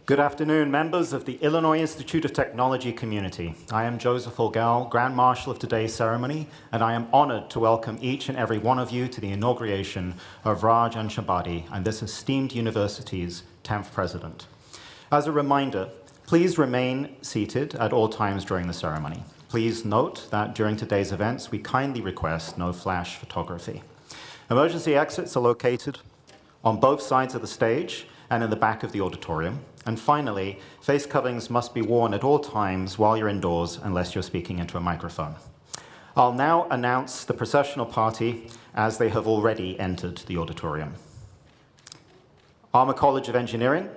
Good afternoon, members of the Illinois Institute of Technology community. I am Joseph Olgel, Grand Marshal of today's ceremony, and I am honored to welcome each and every one of you to the inauguration of Raj Echambadi and this esteemed university's 10th president. As a reminder, please remain seated at all times during the ceremony. Please note that during today's events, we kindly request no flash photography. Emergency exits are located on both sides of the stage and in the back of the auditorium. And finally, face coverings must be worn at all times while you're indoors unless you're speaking into a microphone. I'll now announce the processional party as they have already entered the auditorium. Armour College of Engineering,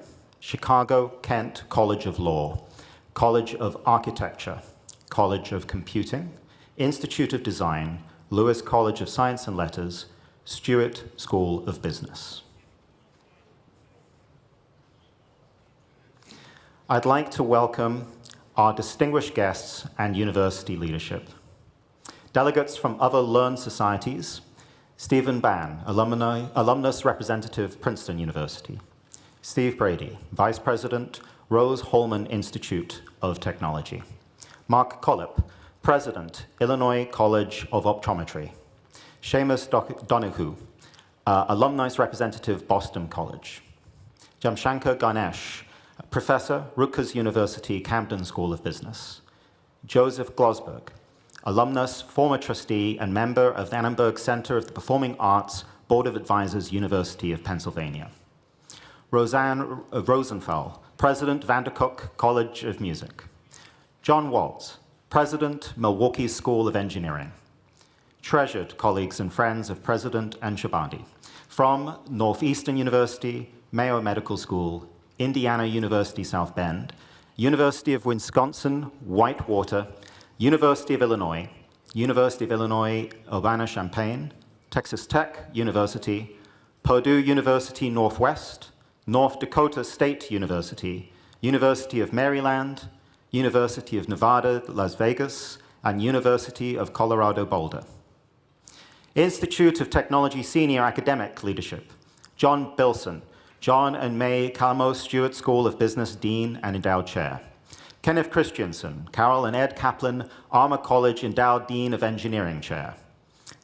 Chicago Kent College of Law, College of Architecture, College of Computing, Institute of Design, Lewis College of Science and Letters, Stewart School of Business. I'd like to welcome our distinguished guests and university leadership. Delegates from other learned societies, Stephen Bann, alumnus representative, Princeton University. Steve Brady, Vice President, Rose Holman Institute of Technology. Mark Collip, President, Illinois College of Optometry. Seamus Donahue, alumnus representative, Boston College. Jamshankar Ganesh, Professor, Rutgers University, Camden School of Business. Joseph Glosberg, alumnus, former trustee, and member of the Annenberg Center of the Performing Arts, Board of Advisors, University of Pennsylvania. Roseanne Rosenthal, President, Vandercook College of Music. John Waltz, President, Milwaukee School of Engineering. Treasured colleagues and friends of President Echambadi, from Northeastern University, Mayo Medical School, Indiana University South Bend, University of Wisconsin, Whitewater, University of Illinois Urbana-Champaign, Texas Tech University, Purdue University Northwest, North Dakota State University, University of Maryland, University of Nevada, Las Vegas, and University of Colorado Boulder. Institute of Technology Senior Academic Leadership, John Bilson, John and May Calamo Stewart School of Business Dean and Endowed Chair. Kenneth Christensen, Carol and Ed Kaplan, Armour College Endowed Dean of Engineering Chair.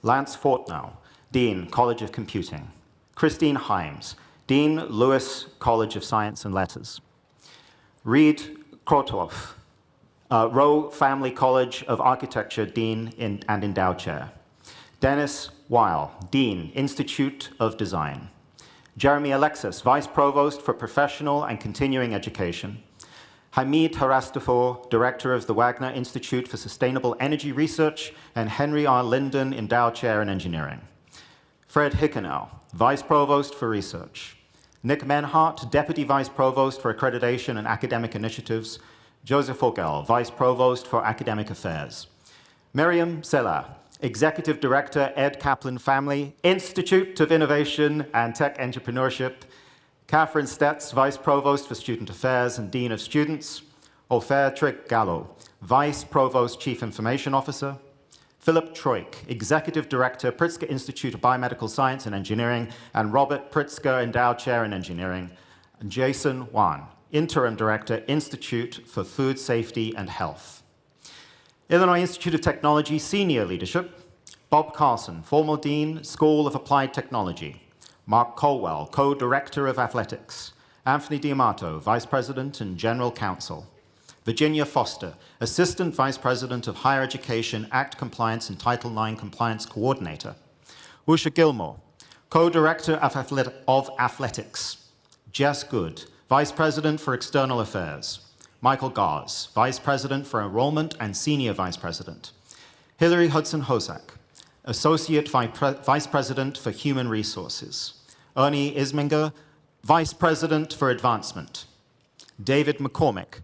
Lance Fortnow, Dean, College of Computing. Christine Himes, Dean, Lewis College of Science and Letters. Reed Krotloff, Rowe Family College of Architecture Dean and Endowed Chair. Dennis Weil, Dean, Institute of Design. Jeremy Alexis, Vice Provost for Professional and Continuing Education. Hamid Harastafor, Director of the Wagner Institute for Sustainable Energy Research, and Henry R. Linden, Endowed Chair in Engineering. Fred Hickenell, Vice Provost for Research. Nick Menhart, Deputy Vice Provost for Accreditation and Academic Initiatives. Joseph Ogel, Vice Provost for Academic Affairs. Miriam Selah, Executive Director, Ed Kaplan Family Institute of Innovation and Tech Entrepreneurship. Catherine Stetz, Vice Provost for Student Affairs and Dean of Students. Ofer Trick Gallo, Vice Provost Chief Information Officer. Philip Troik, Executive Director, Pritzker Institute of Biomedical Science and Engineering, and Robert Pritzker, Endowed Chair in Engineering. And Jason Wan, Interim Director, Institute for Food Safety and Health. Illinois Institute of Technology Senior Leadership, Bob Carson, former Dean, School of Applied Technology. Mark Colwell, Co-Director of Athletics. Anthony D'Amato, Vice President and General Counsel. Virginia Foster, Assistant Vice President of Higher Education, Act Compliance and Title IX Compliance Coordinator. Usha Gilmore, Co-Director of Athletics. Jess Good, Vice President for External Affairs. Michael Gars, Vice President for Enrollment and Senior Vice President. Hillary Hudson-Hosak, Associate Vice President for Human Resources. Ernie Isminger, Vice President for Advancement. David McCormick,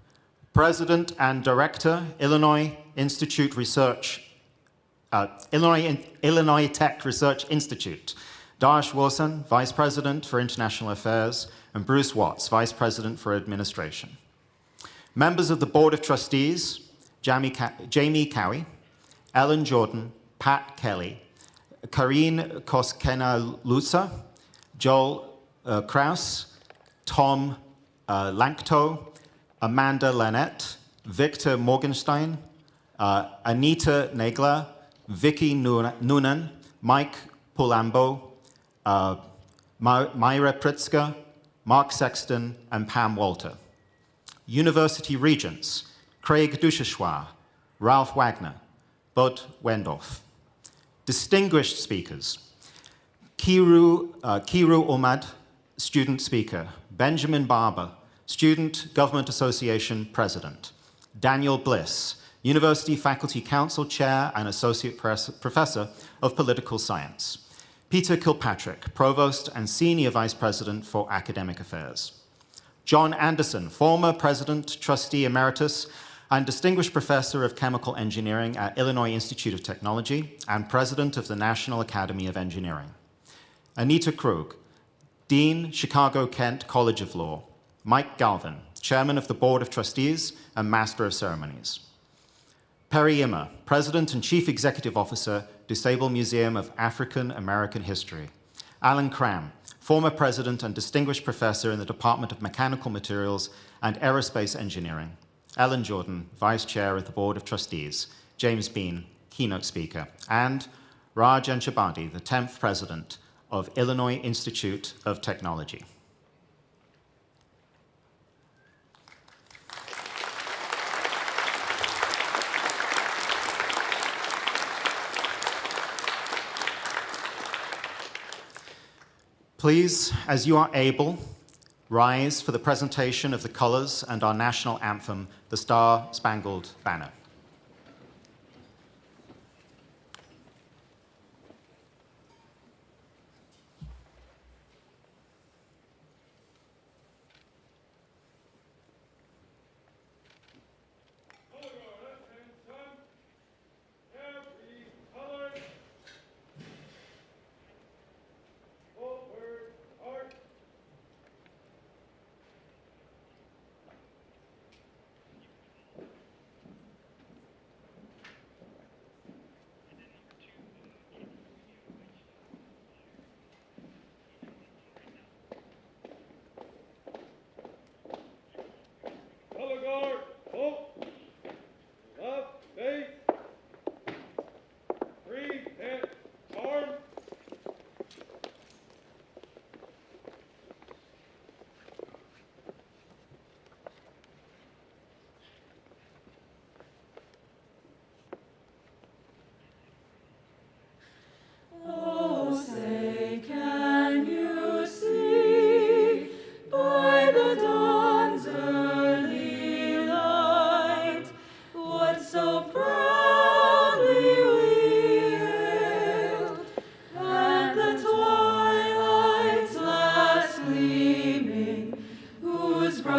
President and Director, Illinois Institute Research, Illinois Tech Research Institute. Darsh Wilson, Vice President for International Affairs, and Bruce Watts, Vice President for Administration. Members of the Board of Trustees, Jamie Cowie, Ellen Jordan, Pat Kelly, Karine Koskena-Lusa, Joel Kraus, Tom Lankto, Amanda Lanette, Victor Morgenstein, Anita Nagler, Vicky Noonan, Mike Pulambo, Myra Pritzker, Mark Sexton, and Pam Walter. University Regents, Craig Duchessoir, Ralph Wagner, Bud Wendorf. Distinguished speakers, Kiru Umad, student speaker, Benjamin Barber, Student Government Association President, Daniel Bliss, University Faculty Council Chair and Associate Professor of Political Science, Peter Kilpatrick, Provost and Senior Vice President for Academic Affairs, John Anderson, former President, Trustee Emeritus, and Distinguished Professor of Chemical Engineering at Illinois Institute of Technology and President of the National Academy of Engineering, Anita Krug, Dean, Chicago-Kent College of Law, Mike Galvin, Chairman of the Board of Trustees and Master of Ceremonies, Perry Immer, President and Chief Executive Officer, DuSable Museum of African American History, Alan Cram, former President and Distinguished Professor in the Department of Mechanical Materials and Aerospace Engineering, Ellen Jordan, Vice Chair of the Board of Trustees, James Bean, Keynote Speaker, and Raj Echambadi, the 10th President of Illinois Institute of Technology. Please, as you are able, rise for the presentation of the colors and our national anthem, the Star-Spangled Banner.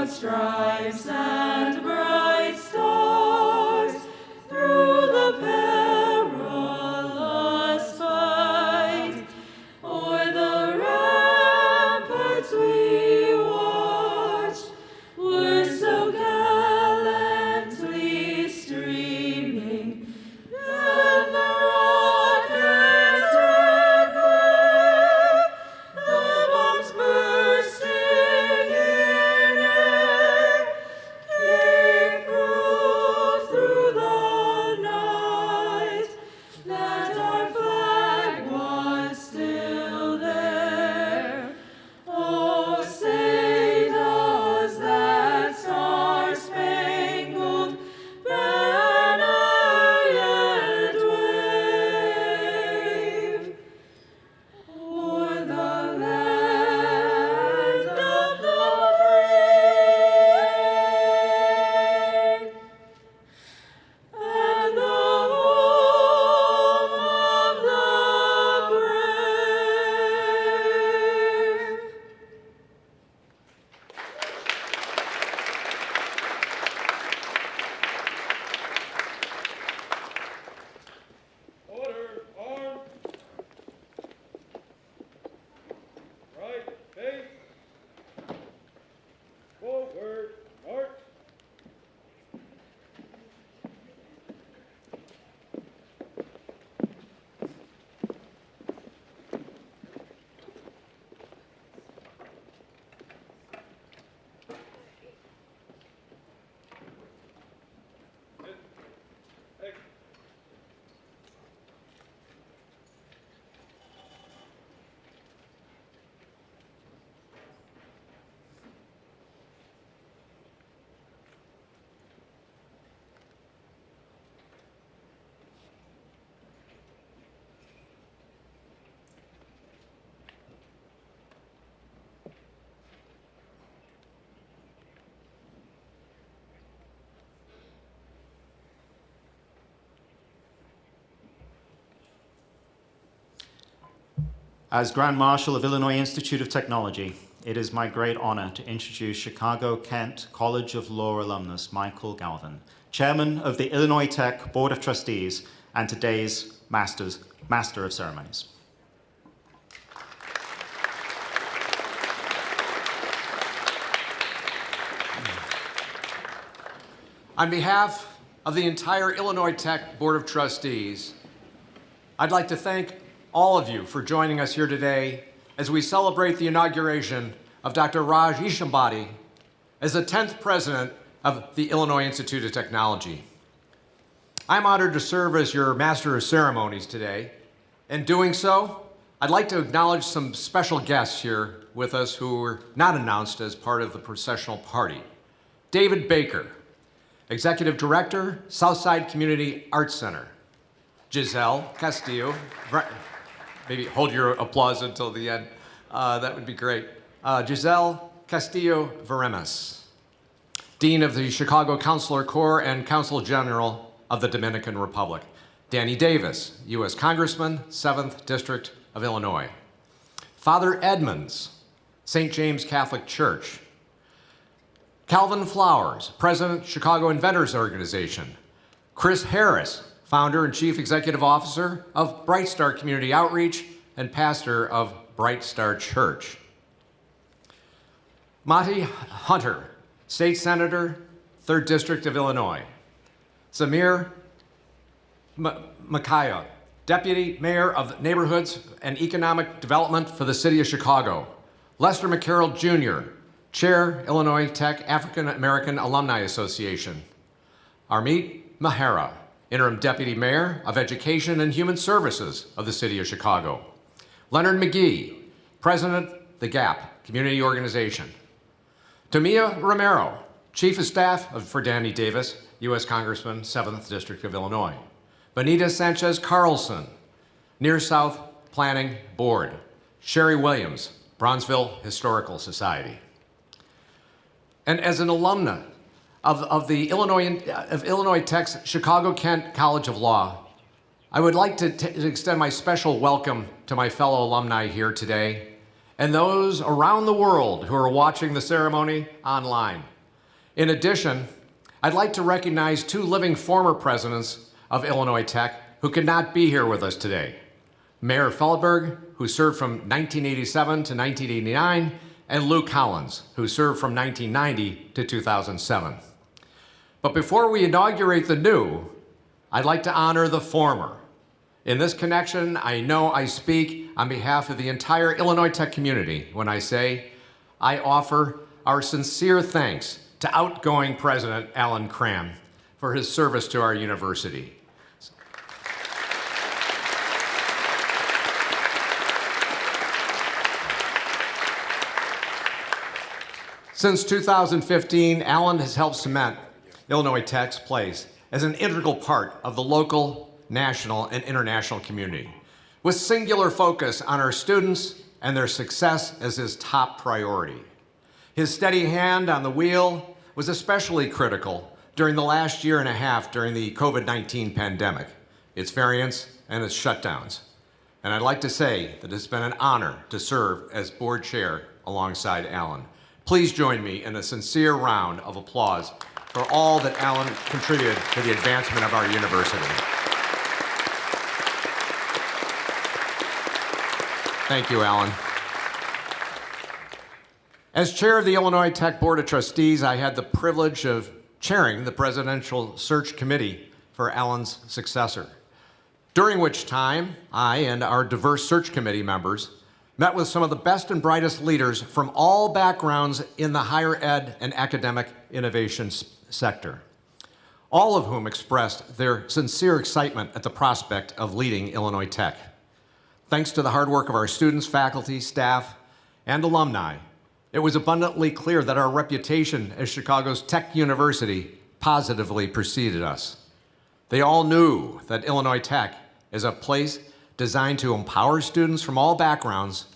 Stripes and bright stars through the perilous fight, o'er the ramparts we watched were so gallantly streaming, and the rockets red glare, the bombs bursting in air, As Grand Marshal of Illinois Institute of Technology, it is my great honor to introduce Chicago-Kent College of Law alumnus Michael Galvin, Chairman of the Illinois Tech Board of Trustees and today's Master of Ceremonies. On behalf of the entire Illinois Tech Board of Trustees, I'd like to thank all of you for joining us here today as we celebrate the inauguration of Dr. Raj Echambadi as the 10th president of the Illinois Institute of Technology. I'm honored to serve as your Master of Ceremonies today. In doing so, I'd like to acknowledge some special guests here with us who were not announced as part of the processional party. David Baker, Executive Director, Southside Community Arts Center. Giselle Castillo, maybe hold your applause until the end, that would be great. Giselle Castillo Veremes, Dean of the Chicago Consular Corps and Consul General of the Dominican Republic. Danny Davis, U.S. Congressman, 7th District of Illinois. Father Edmonds, St. James Catholic Church. Calvin Flowers, President, Chicago Inventors Organization. Chris Harris, Founder and Chief Executive Officer of Bright Star Community Outreach and pastor of Bright Star Church. Mati Hunter, State Senator, 3rd District of Illinois. Samir Makaya, Deputy Mayor of Neighborhoods and Economic Development for the City of Chicago. Lester McCarroll Jr., Chair, Illinois Tech African American Alumni Association. Armit Mehra, Interim Deputy Mayor of Education and Human Services of the City of Chicago. Leonard McGee, President, The Gap Community Organization. Tamia Romero, Chief of Staff for Danny Davis, U.S. Congressman, 7th District of Illinois. Benita Sanchez Carlson, Near South Planning Board. Sherry Williams, Bronzeville Historical Society. And as an alumna of Illinois Tech's Chicago-Kent College of Law, I would like to extend my special welcome to my fellow alumni here today and those around the world who are watching the ceremony online. In addition, I'd like to recognize 2 living former presidents of Illinois Tech who could not be here with us today. Mayor Feldberg, who served from 1987 to 1989, and Lou Collins, who served from 1990 to 2007. But before we inaugurate the new, I'd like to honor the former. In this connection, I know I speak on behalf of the entire Illinois Tech community when I say I offer our sincere thanks to outgoing President Alan Cram for his service to our university. Since 2015, Alan has helped cement Illinois Tech's place as an integral part of the local, national, and international community, with singular focus on our students and their success as his top priority. His steady hand on the wheel was especially critical during the last year and a half during the COVID-19 pandemic, its variants and its shutdowns. And I'd like to say that it's been an honor to serve as board chair alongside Alan. Please join me in a sincere round of applause for all that Alan contributed to the advancement of our university. Thank you, Alan. As chair of the Illinois Tech Board of Trustees, I had the privilege of chairing the Presidential Search Committee for Alan's successor, during which time I and our diverse search committee members met with some of the best and brightest leaders from all backgrounds in the higher ed and academic innovation sector, all of whom expressed their sincere excitement at the prospect of leading Illinois Tech. Thanks to the hard work of our students, faculty, staff, and alumni, it was abundantly clear that our reputation as Chicago's Tech University positively preceded us. They all knew that Illinois Tech is a place designed to empower students from all backgrounds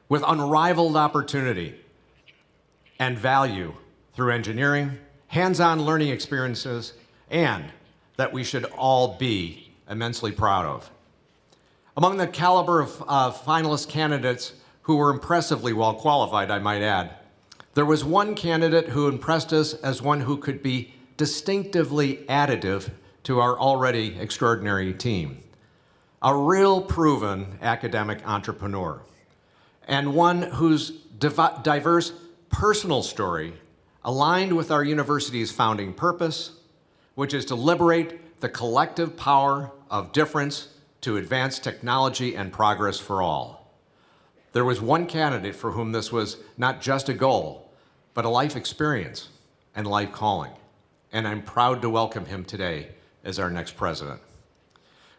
with unrivaled opportunity and value through engineering, hands-on learning experiences, and that we should all be immensely proud of. Among the caliber of finalist candidates who were impressively well qualified, I might add, there was one candidate who impressed us as one who could be distinctively additive to our already extraordinary team. A real proven academic entrepreneur, and one whose diverse personal story aligned with our university's founding purpose, which is to liberate the collective power of difference to advance technology and progress for all. There was one candidate for whom this was not just a goal, but a life experience and life calling, and I'm proud to welcome him today as our next president.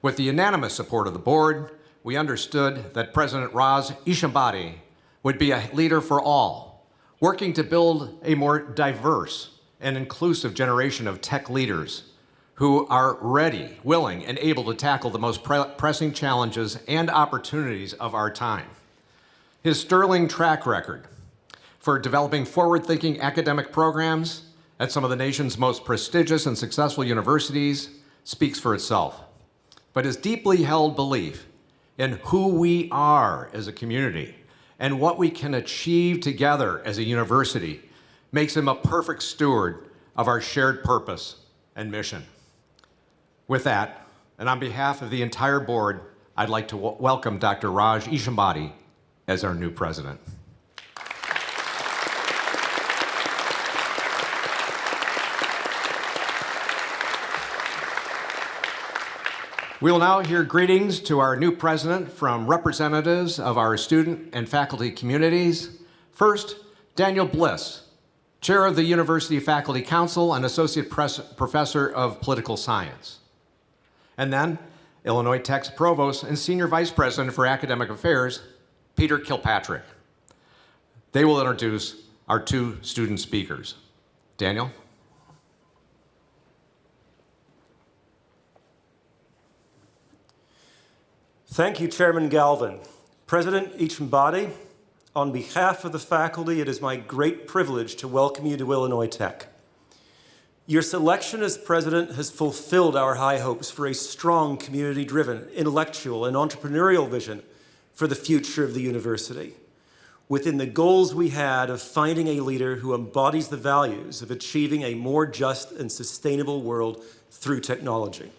With the unanimous support of the board, we understood that President Raj Echambadi would be a leader for all, working to build a more diverse and inclusive generation of tech leaders who are ready, willing, and able to tackle the most pressing challenges and opportunities of our time. His sterling track record for developing forward-thinking academic programs at some of the nation's most prestigious and successful universities speaks for itself. But his deeply held belief in who we are as a community and what we can achieve together as a university makes him a perfect steward of our shared purpose and mission. With that, and on behalf of the entire board, I'd like to welcome Dr. Raj Echambadi as our new president. We will now hear greetings to our new president from representatives of our student and faculty communities. First, Daniel Bliss, chair of the University Faculty Council and associate professor of political science. And then, Illinois Tech's provost and senior vice president for academic affairs, Peter Kilpatrick. They will introduce our two student speakers. Daniel? Thank you, Chairman Galvin. President Echambadi, on behalf of the faculty, it is my great privilege to welcome you to Illinois Tech. Your selection as president has fulfilled our high hopes for a strong, community-driven, intellectual, and entrepreneurial vision for the future of the university, within the goals we had of finding a leader who embodies the values of achieving a more just and sustainable world through technology.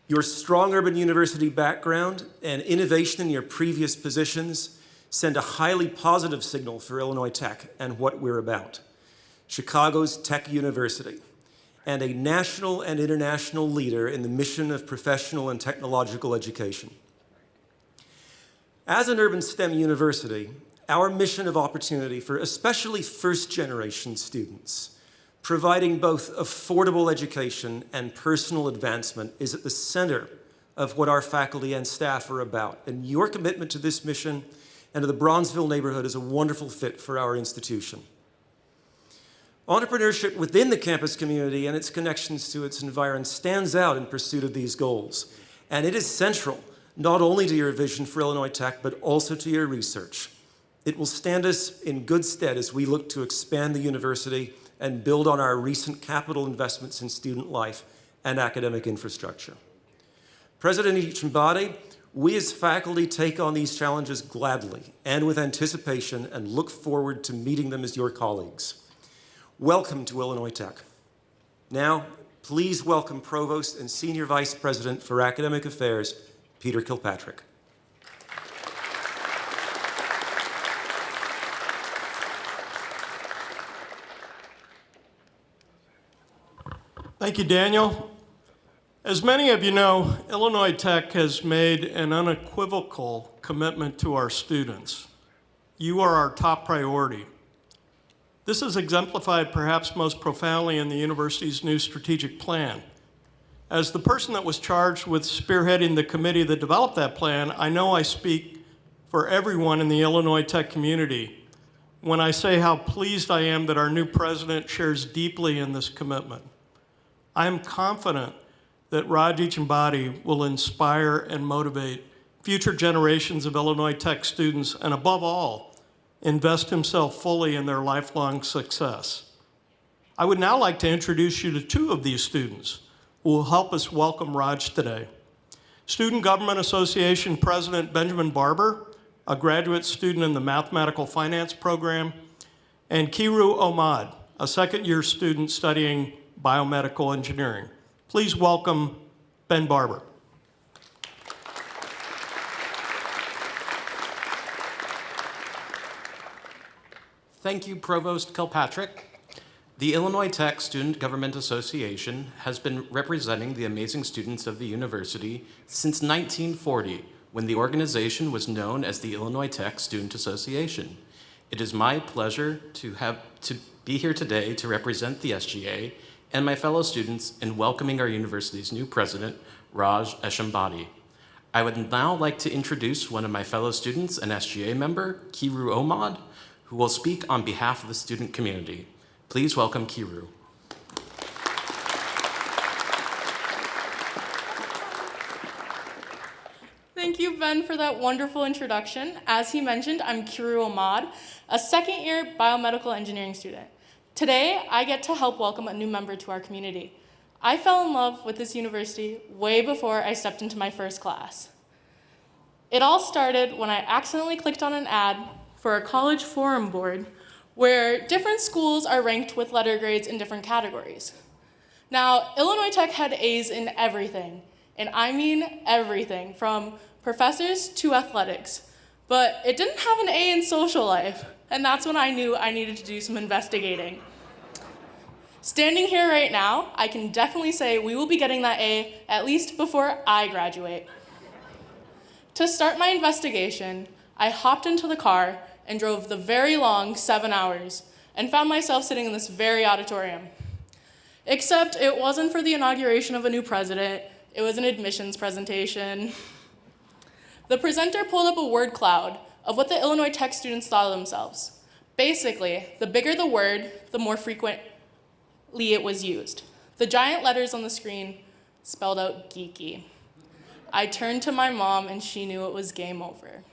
Your strong urban university background and innovation in your previous positions send a highly positive signal for Illinois Tech and what we're about. Chicago's tech university, and a national and international leader in the mission of professional and technological education. As an urban STEM university, our mission of opportunity for especially first-generation students, providing both affordable education and personal advancement, is at the center of what our faculty and staff are about. And your commitment to this mission and to the Bronzeville neighborhood is a wonderful fit for our institution. Entrepreneurship within the campus community and its connections to its environment stands out in pursuit of these goals. And it is central not only to your vision for Illinois Tech, but also to your research. It will stand us in good stead as we look to expand the university and build on our recent capital investments in student life and academic infrastructure. President Echambadi, we as faculty take on these challenges gladly and with anticipation and look forward to meeting them as your colleagues. Welcome to Illinois Tech. Now, please welcome Provost and Senior Vice President for Academic Affairs, Peter Kilpatrick. Thank you, Daniel. As many of you know, Illinois Tech has made an unequivocal commitment to our students. You are our top priority. This is exemplified perhaps most profoundly in the university's new strategic plan. As the person that was charged with spearheading the committee that developed that plan, I know I speak for everyone in the Illinois Tech community when I say how pleased I am that our new president shares deeply in this commitment. I am confident that Raj Echambadi will inspire and motivate future generations of Illinois Tech students, and above all, invest himself fully in their lifelong success. I would now like to introduce you to two of these students who will help us welcome Raj today. Student Government Association President Benjamin Barber, a graduate student in the Mathematical Finance program, and Kiru Ahmad, a second-year student studying biomedical engineering. Please welcome Ben Barber. Thank you, Provost Kilpatrick. The Illinois Tech Student Government Association has been representing the amazing students of the university since 1940, when the organization was known as the Illinois Tech Student Association. It is my pleasure to be here today to represent the SGA and my fellow students in welcoming our university's new president, Raj Echambadi. I would now like to introduce one of my fellow students, an SGA member, Kiru Ahmad, who will speak on behalf of the student community. Please welcome Kiru. Thank you, Ben, for that wonderful introduction. As he mentioned, I'm Kiru Ahmad, a second-year biomedical engineering student. Today, I get to help welcome a new member to our community. I fell in love with this university way before I stepped into my first class. It all started when I accidentally clicked on an ad for a college forum board where different schools are ranked with letter grades in different categories. Now, Illinois Tech had A's in everything, and I mean everything, from professors to athletics, but it didn't have an A in social life, and that's when I knew I needed to do some investigating. Standing here right now, I can definitely say we will be getting that A at least before I graduate. To start my investigation, I hopped into the car and drove the very long 7 hours and found myself sitting in this very auditorium. Except it wasn't for the inauguration of a new president, it was an admissions presentation. The presenter pulled up a word cloud of what the Illinois Tech students thought of themselves. Basically, the bigger the word, the more frequently it was used. The giant letters on the screen spelled out geeky. I turned to my mom and she knew it was game over.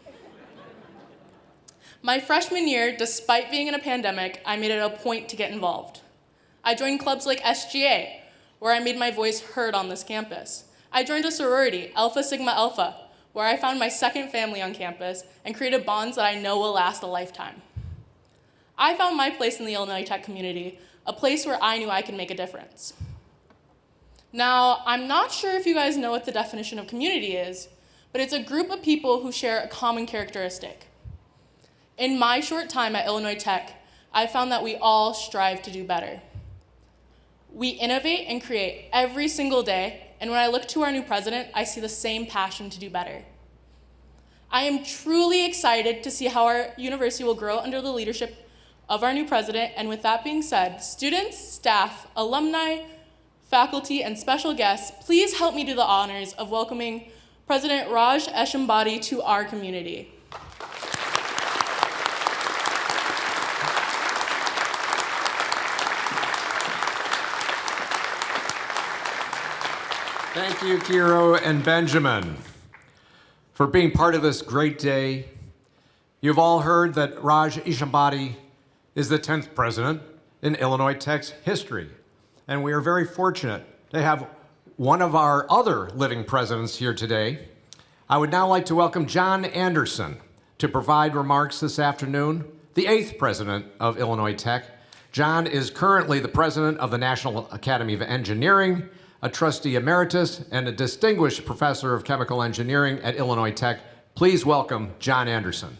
My freshman year, despite being in a pandemic, I made it a point to get involved. I joined clubs like SGA, where I made my voice heard on this campus. I joined a sorority, Alpha Sigma Alpha, where I found my second family on campus and created bonds that I know will last a lifetime. I found my place in the Illinois Tech community, a place where I knew I could make a difference. Now, I'm not sure if you guys know what the definition of community is, but it's a group of people who share a common characteristic. In my short time at Illinois Tech, I found that we all strive to do better. We innovate and create every single day, and when I look to our new president, I see the same passion to do better. I am truly excited to see how our university will grow under the leadership of our new president, and with that being said, students, staff, alumni, faculty, and special guests, please help me do the honors of welcoming President Raj Echambadi to our community. Thank you, Kiru and Benjamin, for being part of this great day. You've all heard that Raj Echambadi is the 10th president in Illinois Tech's history, and we are very fortunate to have one of our other living presidents here today. I would now like to welcome John Anderson to provide remarks this afternoon, the 8th president of Illinois Tech. John is currently the president of the National Academy of Engineering, a trustee emeritus, and a distinguished professor of chemical engineering at Illinois Tech. Please welcome John Anderson.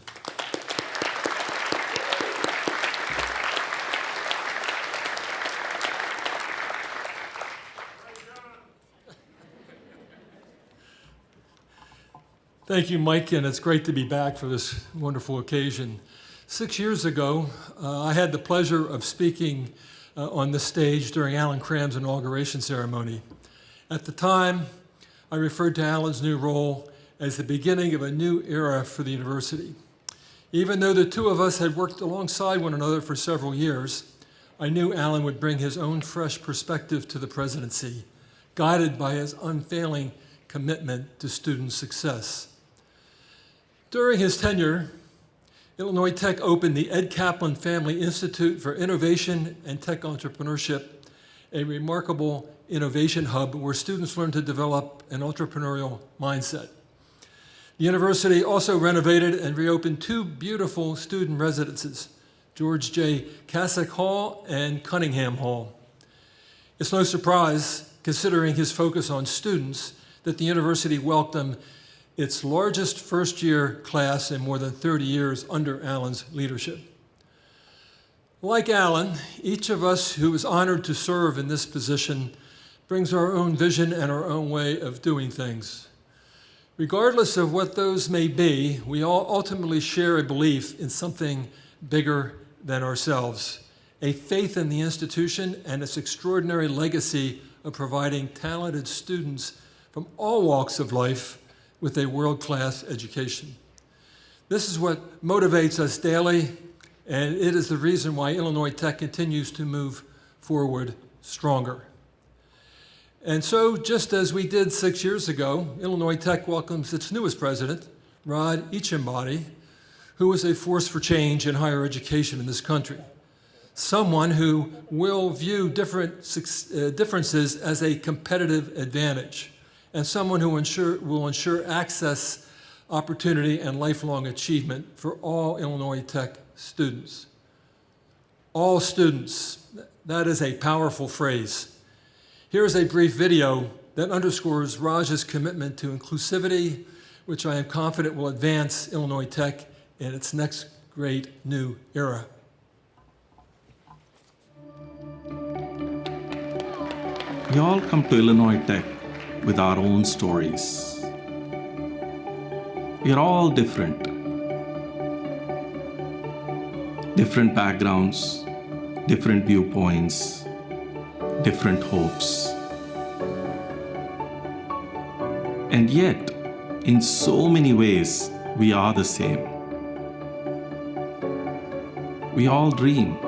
Thank you, Mike, and it's great to be back for this wonderful occasion. 6 years ago, I had the pleasure of speaking on the stage during Alan Cram's inauguration ceremony. At the time, I referred to Alan's new role as the beginning of a new era for the university. Even though the two of us had worked alongside one another for several years, I knew Alan would bring his own fresh perspective to the presidency, guided by his unfailing commitment to student success. During his tenure, Illinois Tech opened the Ed Kaplan Family Institute for Innovation and Tech Entrepreneurship a remarkable innovation hub where students learn to develop an entrepreneurial mindset. The university also renovated and reopened 2 beautiful student residences, George J. Cassock Hall and Cunningham Hall. It's no surprise, considering his focus on students, that the university welcomed its largest first-year class in more than 30 years under Alan's leadership. Like Alan, each of us who is honored to serve in this position brings our own vision and our own way of doing things. Regardless of what those may be, we all ultimately share a belief in something bigger than ourselves, a faith in the institution and its extraordinary legacy of providing talented students from all walks of life with a world-class education. This is what motivates us daily, and it is the reason why Illinois Tech continues to move forward stronger. And so, just as we did 6 years ago, Illinois Tech welcomes its newest president, Rod Echambadi, who is a force for change in higher education in this country. Someone who will view differences as a competitive advantage, and someone who will ensure access, opportunity, and lifelong achievement for all Illinois Tech students. All students, that is a powerful phrase. Here is a brief video that underscores Raj's commitment to inclusivity, which I am confident will advance Illinois Tech in its next great new era. We all come to Illinois Tech with our own stories. We are all different. Different backgrounds, different viewpoints, different hopes. And yet, in so many ways, we are the same. We all dream.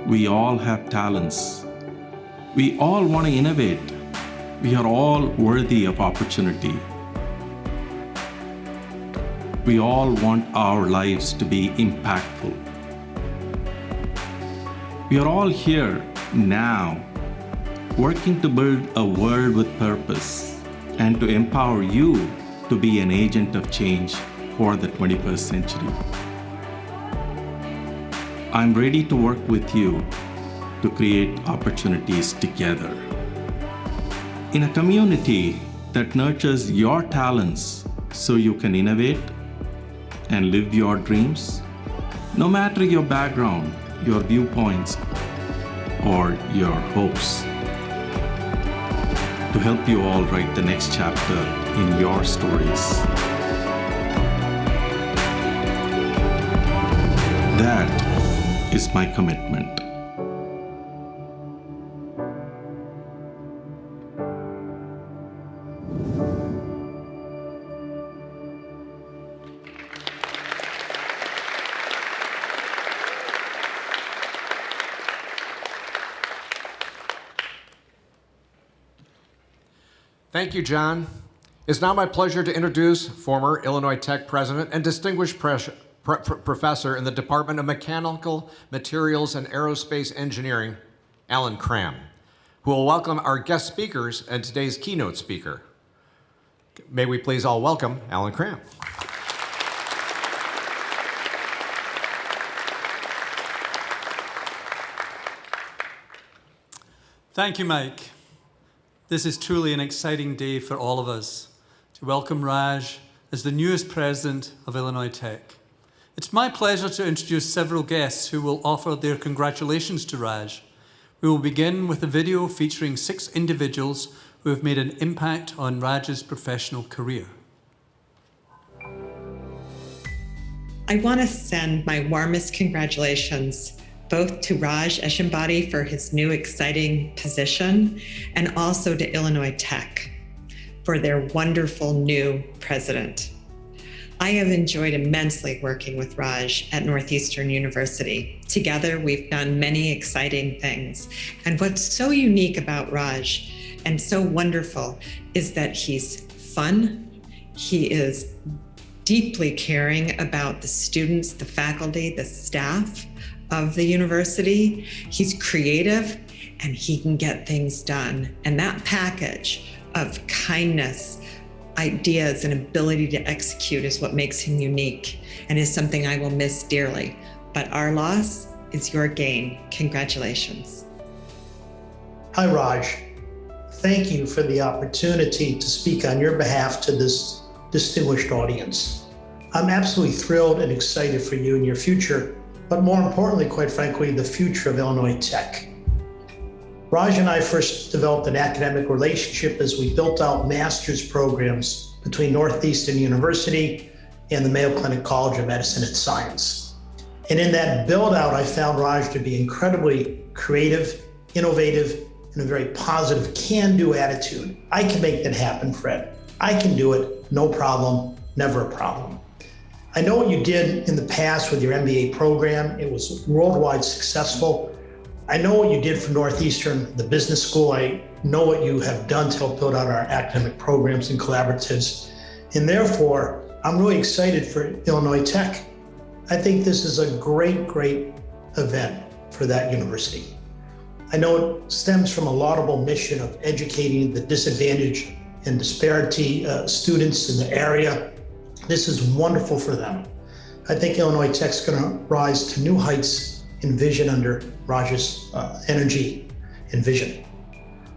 We all have talents. We all want to innovate. We are all worthy of opportunity. We all want our lives to be impactful. We are all here now, working to build a world with purpose and to empower you to be an agent of change for the 21st century. I'm ready to work with you to create opportunities together. In a community that nurtures your talents so you can innovate and live your dreams, no matter your background, your viewpoints, or your hopes, to help you all write the next chapter in your stories. That is my commitment. Thank you, John. It's now my pleasure to introduce former Illinois Tech president and distinguished professor in the Department of Mechanical Materials and Aerospace Engineering, Alan Cram, who will welcome our guest speakers and today's keynote speaker. May we please all welcome Alan Cram. Thank you, Mike. This is truly an exciting day for all of us to welcome Raj as the newest president of Illinois Tech. It's my pleasure to introduce several guests who will offer their congratulations to Raj. We will begin with a video featuring 6 individuals who have made an impact on Raj's professional career. I want to send my warmest congratulations both to Raj Echambadi for his new exciting position and also to Illinois Tech for their wonderful new president. I have enjoyed immensely working with Raj at Northeastern University. Together, we've done many exciting things. And what's so unique about Raj and so wonderful is that he's fun, he is deeply caring about the students, the faculty, the staff of the university. He's creative, and he can get things done. And that package of kindness, ideas, and ability to execute is what makes him unique and is something I will miss dearly. But our loss is your gain. Congratulations. Hi, Raj. Thank you for the opportunity to speak on your behalf to this distinguished audience. I'm absolutely thrilled and excited for you and your future, but more importantly, quite frankly, the future of Illinois Tech. Raj and I first developed an academic relationship as we built out master's programs between Northeastern University and the Mayo Clinic College of Medicine and Science. And in that build out, I found Raj to be incredibly creative, innovative, and a very positive can-do attitude. I can make that happen, Fred. I can do it, no problem, never a problem. I know what you did in the past with your MBA program. It was worldwide successful. I know what you did for Northeastern, the business school. I know what you have done to help build out our academic programs and collaboratives. And therefore, I'm really excited for Illinois Tech. I think this is a great, great event for that university. I know it stems from a laudable mission of educating the disadvantaged and disparity students in the area. This is wonderful for them. I think Illinois Tech's going to rise to new heights in vision under Raj's energy and vision.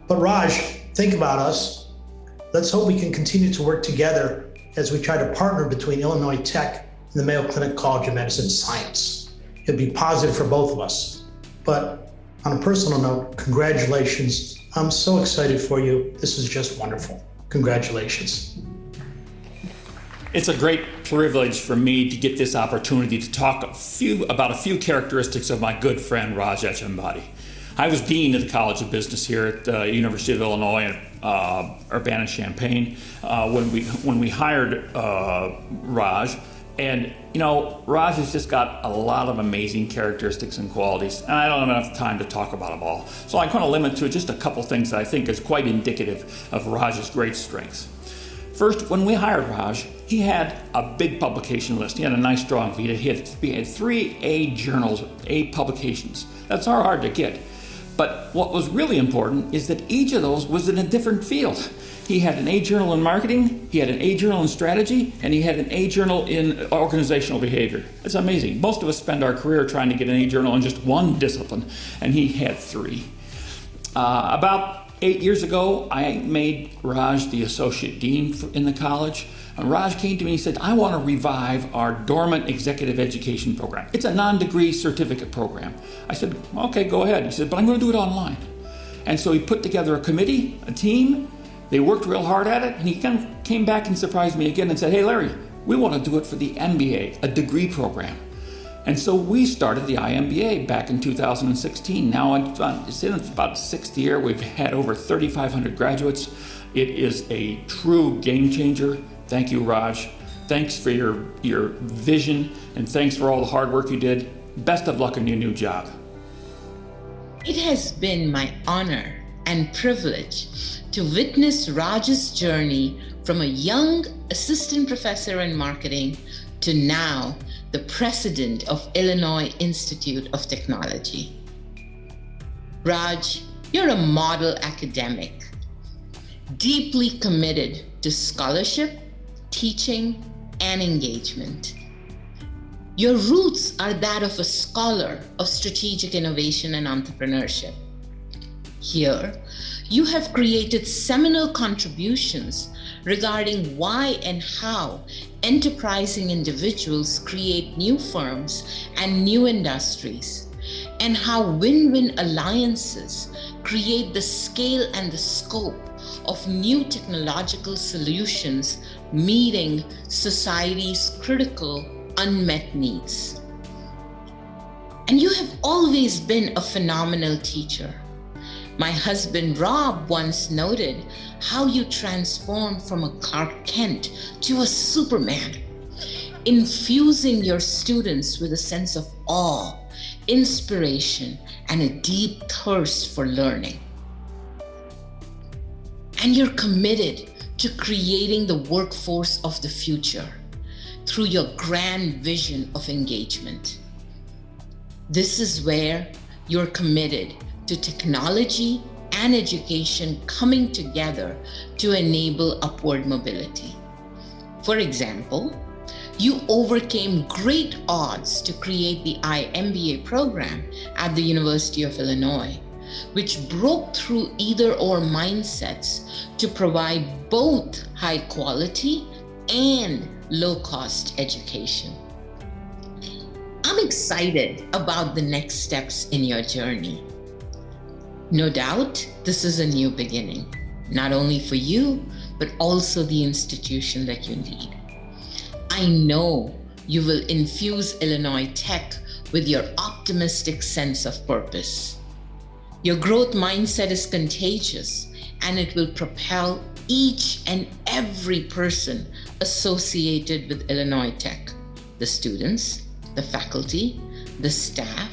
But Raj, think about us. Let's hope we can continue to work together as we try to partner between Illinois Tech and the Mayo Clinic College of Medicine and Science. It'd be positive for both of us. But on a personal note, congratulations. I'm so excited for you. This is just wonderful. Congratulations. It's a great privilege for me to get this opportunity to talk about a few characteristics of my good friend Raj Echambadi. I was dean of the College of Business here at the University of Illinois at Urbana-Champaign when we hired Raj. And you know, Raj has just got a lot of amazing characteristics and qualities, and I don't have enough time to talk about them all. So I'm going to limit to just a couple things that I think is quite indicative of Raj's great strengths. First, when we hired Raj, he had a big publication list. He had a nice strong vita. He had 3 A journals, A publications. That's not hard to get. But what was really important is that each of those was in a different field. He had an A journal in marketing, he had an A journal in strategy, and he had an A journal in organizational behavior. It's amazing. Most of us spend our career trying to get an A journal in just one discipline, and he had 3. About 8 years ago, I made Raj the associate dean in the college. And Raj came to me and said, I want to revive our dormant executive education program. It's a non-degree certificate program. I said, okay, go ahead. He said, but I'm going to do it online. And so he put together a committee, a team. They worked real hard at it, and he came back and surprised me again and said, hey, Larry, we want to do it for the MBA, a degree program. And so we started the IMBA back in 2016. Now it's about the 6th year. We've had over 3,500 graduates. It is a true game changer. Thank you, Raj. Thanks for your vision, and thanks for all the hard work you did. Best of luck in your new job. It has been my honor and privilege to witness Raj's journey from a young assistant professor in marketing to now the president of Illinois Institute of Technology. Raj, you're a model academic, deeply committed to scholarship, teaching, and engagement. Your roots are that of a scholar of strategic innovation and entrepreneurship. Here, you have created seminal contributions regarding why and how enterprising individuals create new firms and new industries, and how win-win alliances create the scale and the scope of new technological solutions meeting society's critical unmet needs. And you have always been a phenomenal teacher. My husband Rob once noted how you transformed from a Clark Kent to a Superman, infusing your students with a sense of awe, inspiration, and a deep thirst for learning. And you're committed to creating the workforce of the future through your grand vision of engagement. This is where you're committed to technology and education coming together to enable upward mobility. For example, you overcame great odds to create the MBA program at the University of Illinois, which broke through either-or mindsets to provide both high quality and low-cost education. I'm excited about the next steps in your journey. No doubt, this is a new beginning, not only for you, but also the institution that you lead. I know you will infuse Illinois Tech with your optimistic sense of purpose. Your growth mindset is contagious, and it will propel each and every person associated with Illinois Tech, the students, the faculty, the staff,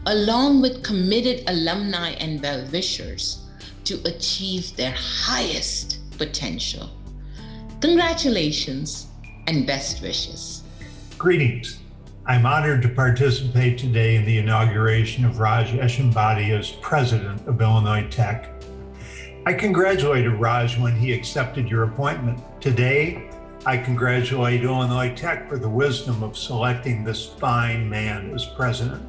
along with committed alumni and well-wishers to achieve their highest potential. Congratulations and best wishes. Greetings. I'm honored to participate today in the inauguration of Raj Echambadi as president of Illinois Tech. I congratulated Raj when he accepted your appointment. Today, I congratulate Illinois Tech for the wisdom of selecting this fine man as president.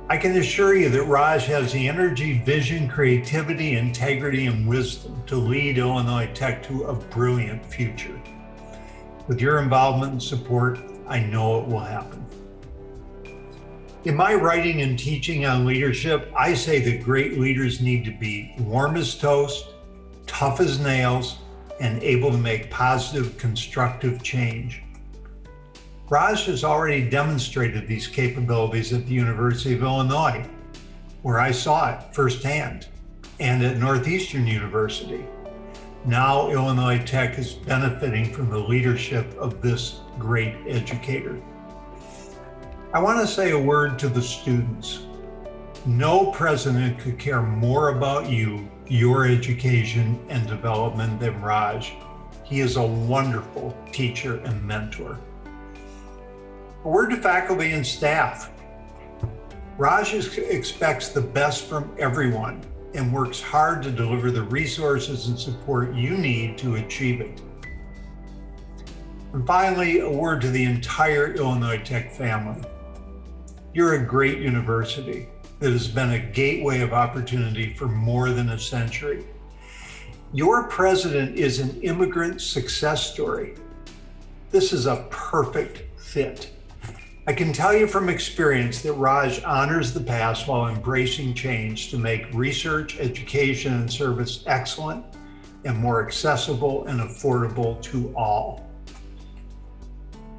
I can assure you that Raj has the energy, vision, creativity, integrity, and wisdom to lead Illinois Tech to a brilliant future. With your involvement and support, I know it will happen. In my writing and teaching on leadership, I say that great leaders need to be warm as toast, tough as nails, and able to make positive, constructive change. Raj has already demonstrated these capabilities at the University of Illinois, where I saw it firsthand, and at Northeastern University. Now Illinois Tech is benefiting from the leadership of this great educator. I want to say a word to the students. No president could care more about you, your education and development than Raj. He is a wonderful teacher and mentor. A word to faculty and staff. Raj expects the best from everyone and works hard to deliver the resources and support you need to achieve it. And finally, a word to the entire Illinois Tech family. You're a great university that has been a gateway of opportunity for more than a century. Your president is an immigrant success story. This is a perfect fit. I can tell you from experience that Raj honors the past while embracing change to make research, education, and service excellent and more accessible and affordable to all.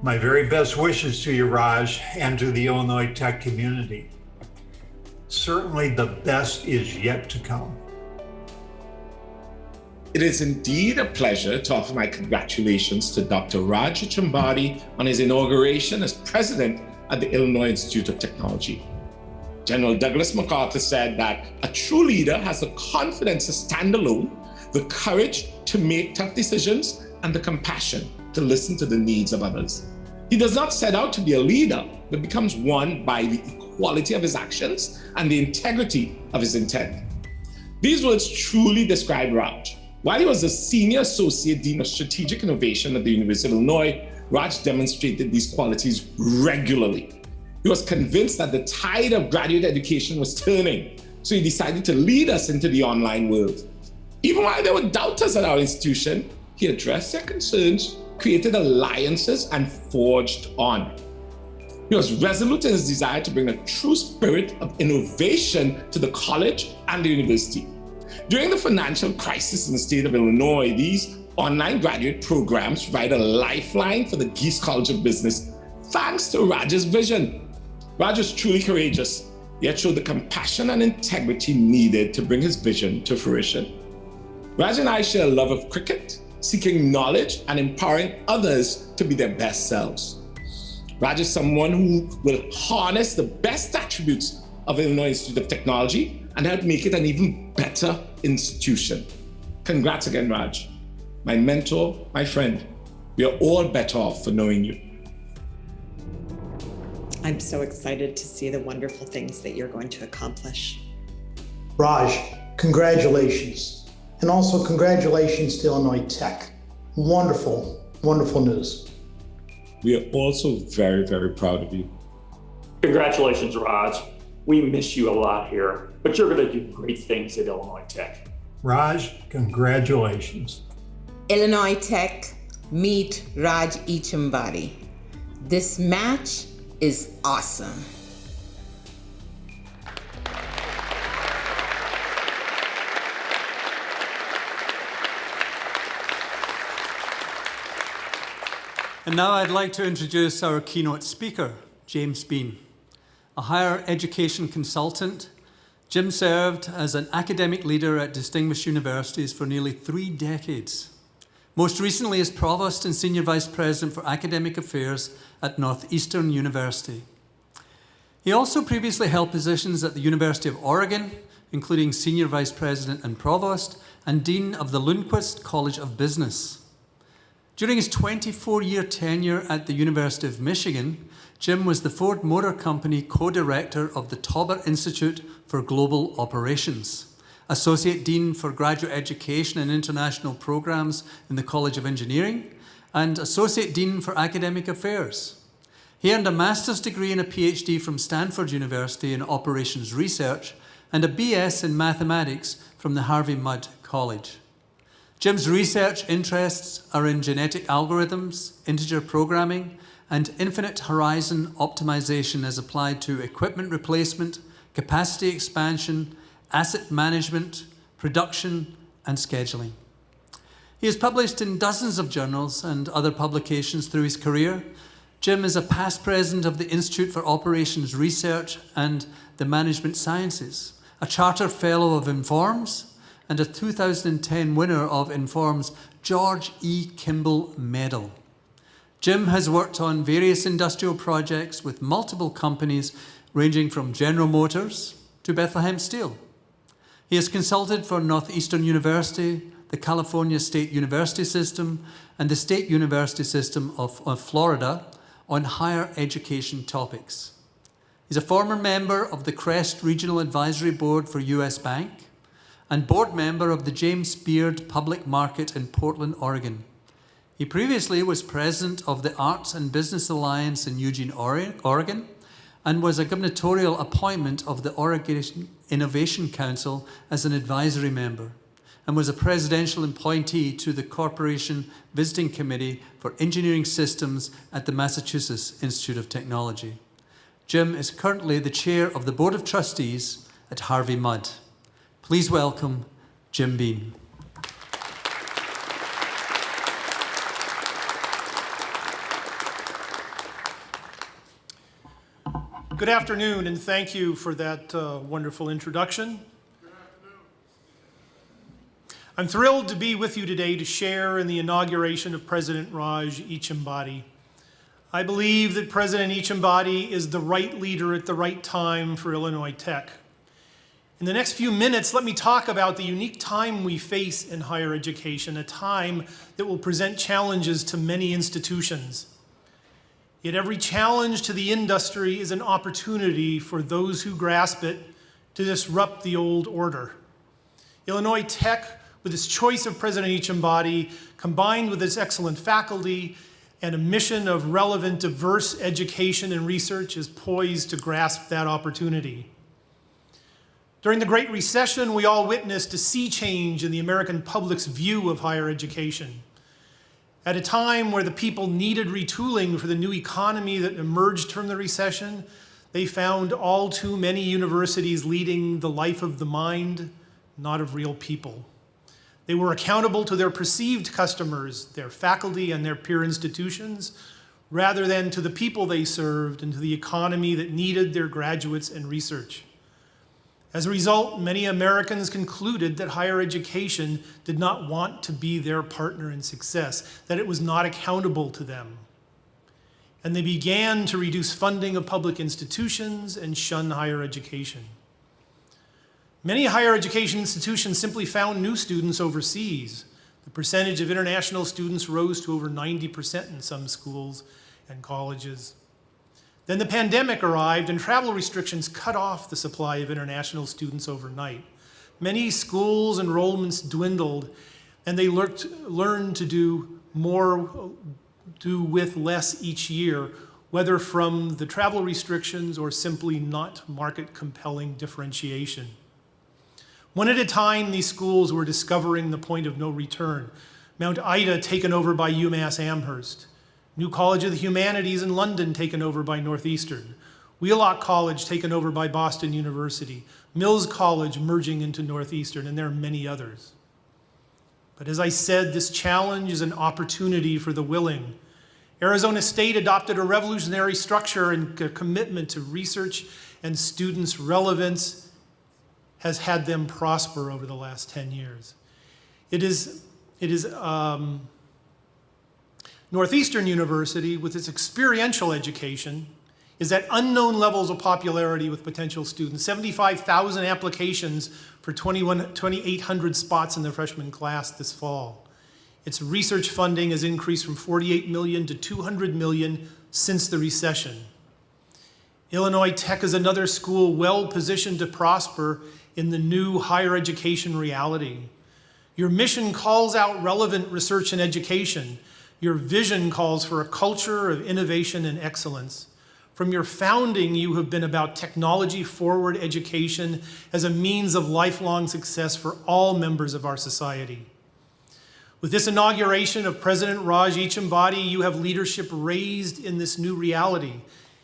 My very best wishes to you, Raj, and to the Illinois Tech community. Certainly the best is yet to come. It is indeed a pleasure to offer my congratulations to Dr. Raj Echambadi on his inauguration as president at the Illinois Institute of Technology. General Douglas MacArthur said that a true leader has the confidence to stand alone, the courage to make tough decisions, and the compassion to listen to the needs of others. He does not set out to be a leader, but becomes one by the equality of his actions and the integrity of his intent. These words truly describe Raj. While he was the Senior Associate Dean of Strategic Innovation at the University of Illinois, Raj demonstrated these qualities regularly. He was convinced that the tide of graduate education was turning, so he decided to lead us into the online world. Even while there were doubters at our institution, he addressed their concerns, created alliances, and forged on. He was resolute in his desire to bring a true spirit of innovation to the college and the university. During the financial crisis in the state of Illinois, these online graduate programs provide a lifeline for the Geese College of Business, thanks to Raj's vision. Raj was truly courageous, yet showed the compassion and integrity needed to bring his vision to fruition. Raj and I share a love of cricket, seeking knowledge and empowering others to be their best selves. Raj is someone who will harness the best attributes of Illinois Institute of Technology and help make it an even better institution. Congrats again, Raj. My mentor, my friend. We are all better off for knowing you. I'm so excited to see the wonderful things that you're going to accomplish. Raj, congratulations. And also congratulations to Illinois Tech. Wonderful, wonderful news. We are also very, very proud of you. Congratulations, Raj. We miss you a lot here, but you're going to do great things at Illinois Tech. Raj, congratulations. Illinois Tech, meet Raj Echambadi. This match is awesome. And now I'd like to introduce our keynote speaker, James Bean. A higher education consultant, Jim served as an academic leader at distinguished universities for nearly 3 decades. Most recently as Provost and Senior Vice President for Academic Affairs at Northeastern University. He also previously held positions at the University of Oregon, including Senior Vice President and Provost, and Dean of the Lundquist College of Business. During his 24-year tenure at the University of Michigan, Jim was the Ford Motor Company co-director of the Tauber Institute for Global Operations, Associate Dean for Graduate Education and International Programs in the College of Engineering, and Associate Dean for Academic Affairs. He earned a master's degree and a PhD from Stanford University in Operations Research and a BS in Mathematics from the Harvey Mudd College. Jim's research interests are in genetic algorithms, integer programming, and infinite horizon optimization as applied to equipment replacement, capacity expansion, asset management, production, and scheduling. He has published in dozens of journals and other publications through his career. Jim is a past president of the Institute for Operations Research and the Management Sciences, a charter fellow of Informs, and a 2010 winner of Inform's George E. Kimball Medal. Jim has worked on various industrial projects with multiple companies ranging from General Motors to Bethlehem Steel. He has consulted for Northeastern University, the California State University System, and the State University System of Florida on higher education topics. He's a former member of the Crest Regional Advisory Board for US Bank, and board member of the James Beard Public Market in Portland, Oregon. He previously was president of the Arts and Business Alliance in Eugene, Oregon, and was a gubernatorial appointment of the Oregon Innovation Council as an advisory member, and was a presidential appointee to the Corporation Visiting Committee for Engineering Systems at the Massachusetts Institute of Technology. Jim is currently the chair of the Board of Trustees at Harvey Mudd. Please welcome Jim Bean. Good afternoon, and thank you for that wonderful introduction. I'm thrilled to be with you today to share in the inauguration of President Raj Echambadi. I believe that President Echambadi is the right leader at the right time for Illinois Tech. In the next few minutes, let me talk about the unique time we face in higher education, a time that will present challenges to many institutions. Yet every challenge to the industry is an opportunity for those who grasp it to disrupt the old order. Illinois Tech, with its choice of President Echambadi, combined with its excellent faculty and a mission of relevant, diverse education and research, is poised to grasp that opportunity. During the Great Recession, we all witnessed a sea change in the American public's view of higher education. At a time where the people needed retooling for the new economy that emerged from the recession, they found all too many universities leading the life of the mind, not of real people. They were accountable to their perceived customers, their faculty and their peer institutions, rather than to the people they served and to the economy that needed their graduates and research. As a result, many Americans concluded that higher education did not want to be their partner in success, that it was not accountable to them. And they began to reduce funding of public institutions and shun higher education. Many higher education institutions simply found new students overseas. The percentage of international students rose to over 90% in some schools and colleges. Then the pandemic arrived and travel restrictions cut off the supply of international students overnight. Many schools' enrollments dwindled, and they learned to do with less each year, whether from the travel restrictions or simply not market-compelling differentiation. One at a time, these schools were discovering the point of no return. Mount Ida taken over by UMass Amherst, New College of the Humanities in London taken over by Northeastern, Wheelock College taken over by Boston University, Mills College merging into Northeastern, and there are many others. But as I said, this challenge is an opportunity for the willing. Arizona State adopted a revolutionary structure and a commitment to research and students' relevance has had them prosper over the last 10 years. It is Northeastern University, with its experiential education, is at unknown levels of popularity with potential students. 75,000 applications for 2,800 spots in the freshman class this fall. Its research funding has increased from $48 million to $200 million since the recession. Illinois Tech is another school well positioned to prosper in the new higher education reality. Your mission calls out relevant research and education. Your vision calls for a culture of innovation and excellence. From your founding, you have been about technology-forward education as a means of lifelong success for all members of our society. With this inauguration of President Raj Echambadi, you have leadership raised in this new reality.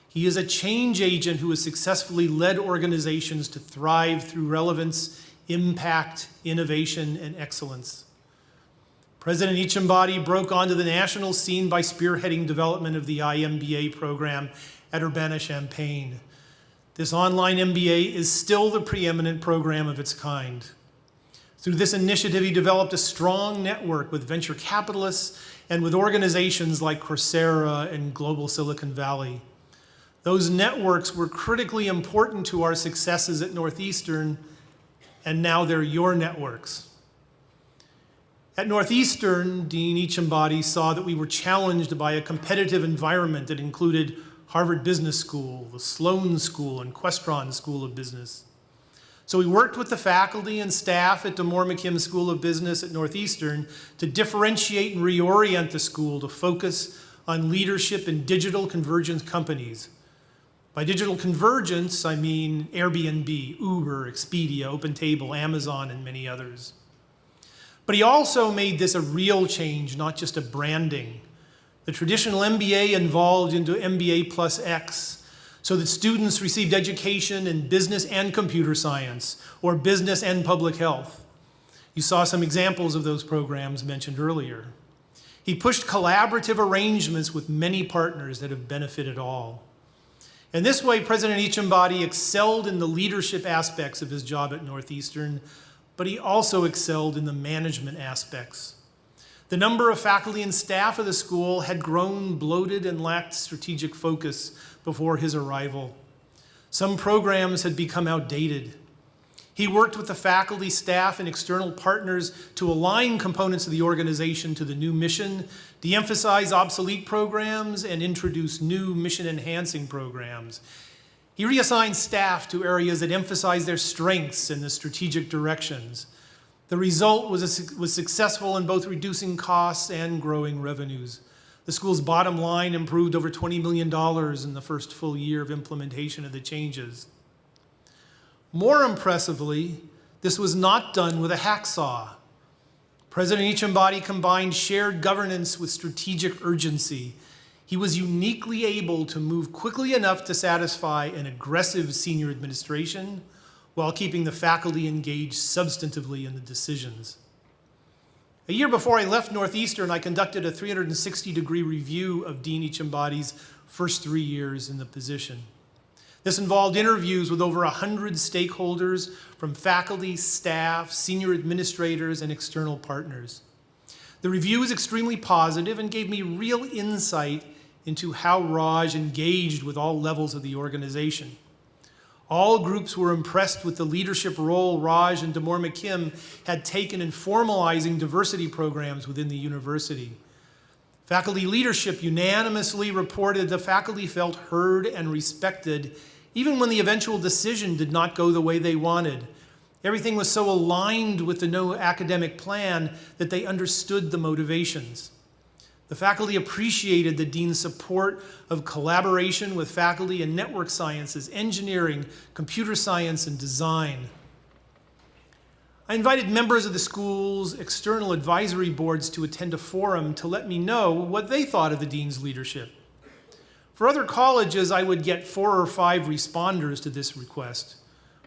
He is a change agent who has successfully led organizations to thrive through relevance, impact, innovation, and excellence. President Echambadi broke onto the national scene by spearheading development of the IMBA program at Urbana-Champaign. This online MBA is still the preeminent program of its kind. Through this initiative, he developed a strong network with venture capitalists and with organizations like Coursera and Global Silicon Valley. Those networks were critically important to our successes at Northeastern, and now they're your networks. At Northeastern, Dean Echambadi saw that we were challenged by a competitive environment that included Harvard Business School, the Sloan School, and Questron School of Business. So we worked with the faculty and staff at DeMoore McKim School of Business at Northeastern to differentiate and reorient the school to focus on leadership in digital convergence companies. By digital convergence, I mean Airbnb, Uber, Expedia, OpenTable, Amazon, and many others. But he also made this a real change, not just a branding. The traditional MBA evolved into MBA plus X, so that students received education in business and computer science, or business and public health. You saw some examples of those programs mentioned earlier. He pushed collaborative arrangements with many partners that have benefited all. In this way, President Echambadi excelled in the leadership aspects of his job at Northeastern, but he also excelled in the management aspects. The number of faculty and staff of the school had grown bloated and lacked strategic focus before his arrival. Some programs had become outdated. He worked with the faculty, staff, and external partners to align components of the organization to the new mission, de-emphasize obsolete programs, and introduce new mission-enhancing programs. He reassigned staff to areas that emphasized their strengths and the strategic directions. The result was successful in both reducing costs and growing revenues. The school's bottom line improved over $20 million in the first full year of implementation of the changes. More impressively, this was not done with a hacksaw. President Echambadi combined shared governance with strategic urgency. He was uniquely able to move quickly enough to satisfy an aggressive senior administration while keeping the faculty engaged substantively in the decisions. A year before I left Northeastern, I conducted a 360-degree review of Dean Echambadi's first 3 years in the position. This involved interviews with over 100 stakeholders from faculty, staff, senior administrators, and external partners. The review was extremely positive and gave me real insight into how Raj engaged with all levels of the organization. All groups were impressed with the leadership role Raj and DeMoore McKim had taken in formalizing diversity programs within the university. Faculty leadership unanimously reported the faculty felt heard and respected, even when the eventual decision did not go the way they wanted. Everything was so aligned with the no academic plan that they understood the motivations. The faculty appreciated the dean's support of collaboration with faculty in network sciences, engineering, computer science, and design. I invited members of the school's external advisory boards to attend a forum to let me know what they thought of the dean's leadership. For other colleges, I would get 4 or 5 responders to this request.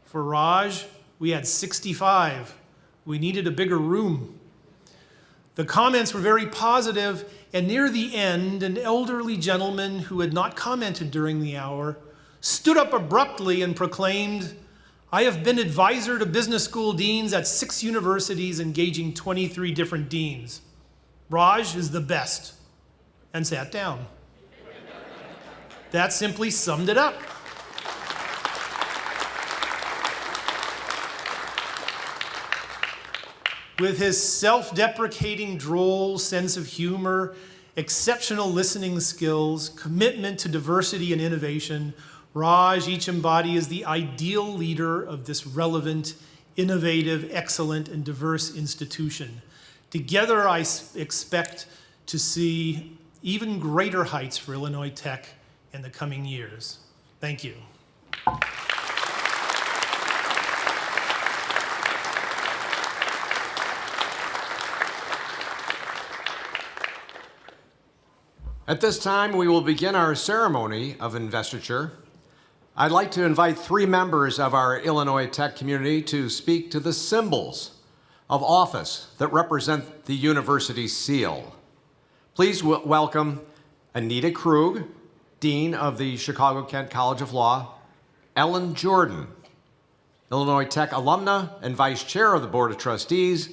For Raj, we had 65. We needed a bigger room. The comments were very positive, and near the end, an elderly gentleman who had not commented during the hour stood up abruptly and proclaimed, "I have been advisor to business school deans at 6 universities, engaging 23 different deans. Raj is the best," and sat down. That simply summed it up. With his self-deprecating, droll sense of humor, exceptional listening skills, commitment to diversity and innovation, Raj Echambadi is the ideal leader of this relevant, innovative, excellent, and diverse institution. Together, I expect to see even greater heights for Illinois Tech in the coming years. Thank you. At this time, we will begin our ceremony of investiture. I'd like to invite 3 members of our Illinois Tech community to speak to the symbols of office that represent the university seal. Please welcome Anita Krug, Dean of the Chicago-Kent College of Law, Ellen Jordan, Illinois Tech alumna and Vice Chair of the Board of Trustees,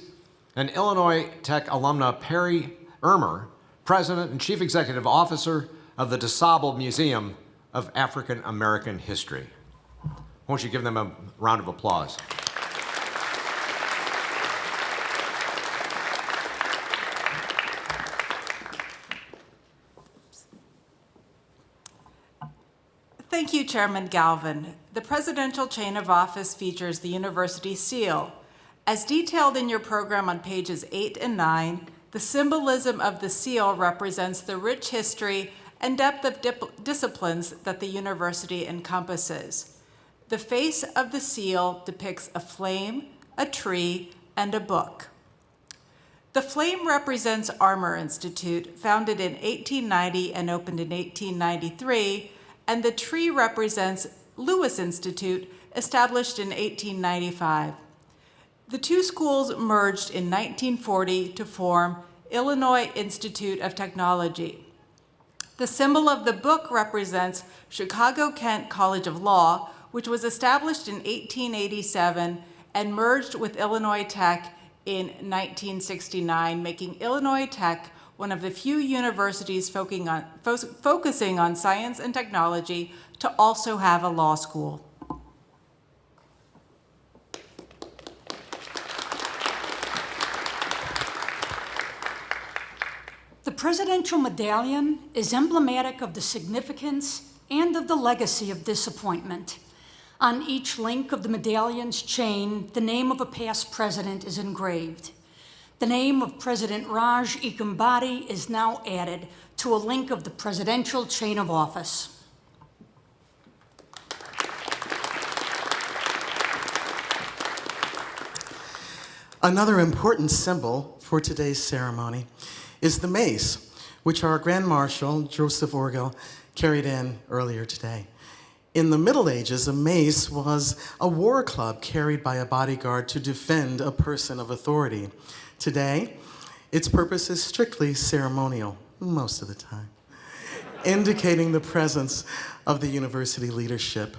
and Illinois Tech alumna Perry Ermer, President and Chief Executive Officer of the DeSable Museum of African American History. Won't you give them a round of applause? Thank you, Chairman Galvin. The presidential chain of office features the university seal. As detailed in your program on pages 8 and 9, the symbolism of the seal represents the rich history and depth of disciplines that the university encompasses. The face of the seal depicts a flame, a tree, and a book. The flame represents Armour Institute, founded in 1890 and opened in 1893, and the tree represents Lewis Institute, established in 1895. The 2 schools merged in 1940 to form Illinois Institute of Technology. The symbol of the book represents Chicago-Kent College of Law, which was established in 1887 and merged with Illinois Tech in 1969, making Illinois Tech one of the few universities focusing on science and technology to also have a law school. The Presidential Medallion is emblematic of the significance and of the legacy of this appointment. On each link of the medallion's chain, the name of a past president is engraved. The name of President Raj Echambadi is now added to a link of the presidential chain of office. Another important symbol for today's ceremony is the mace, which our Grand Marshal, Joseph Orgel, carried in earlier today. In the Middle Ages, a mace was a war club carried by a bodyguard to defend a person of authority. Today, its purpose is strictly ceremonial, most of the time, indicating the presence of the university leadership.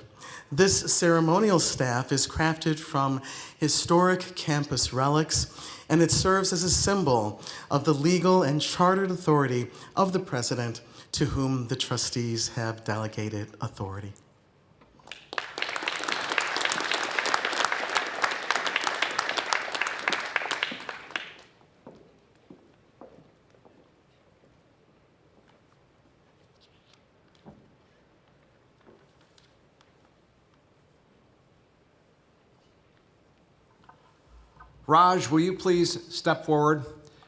This ceremonial staff is crafted from historic campus relics, and it serves as a symbol of the legal and chartered authority of the president to whom the trustees have delegated authority. Raj, will you please step forward?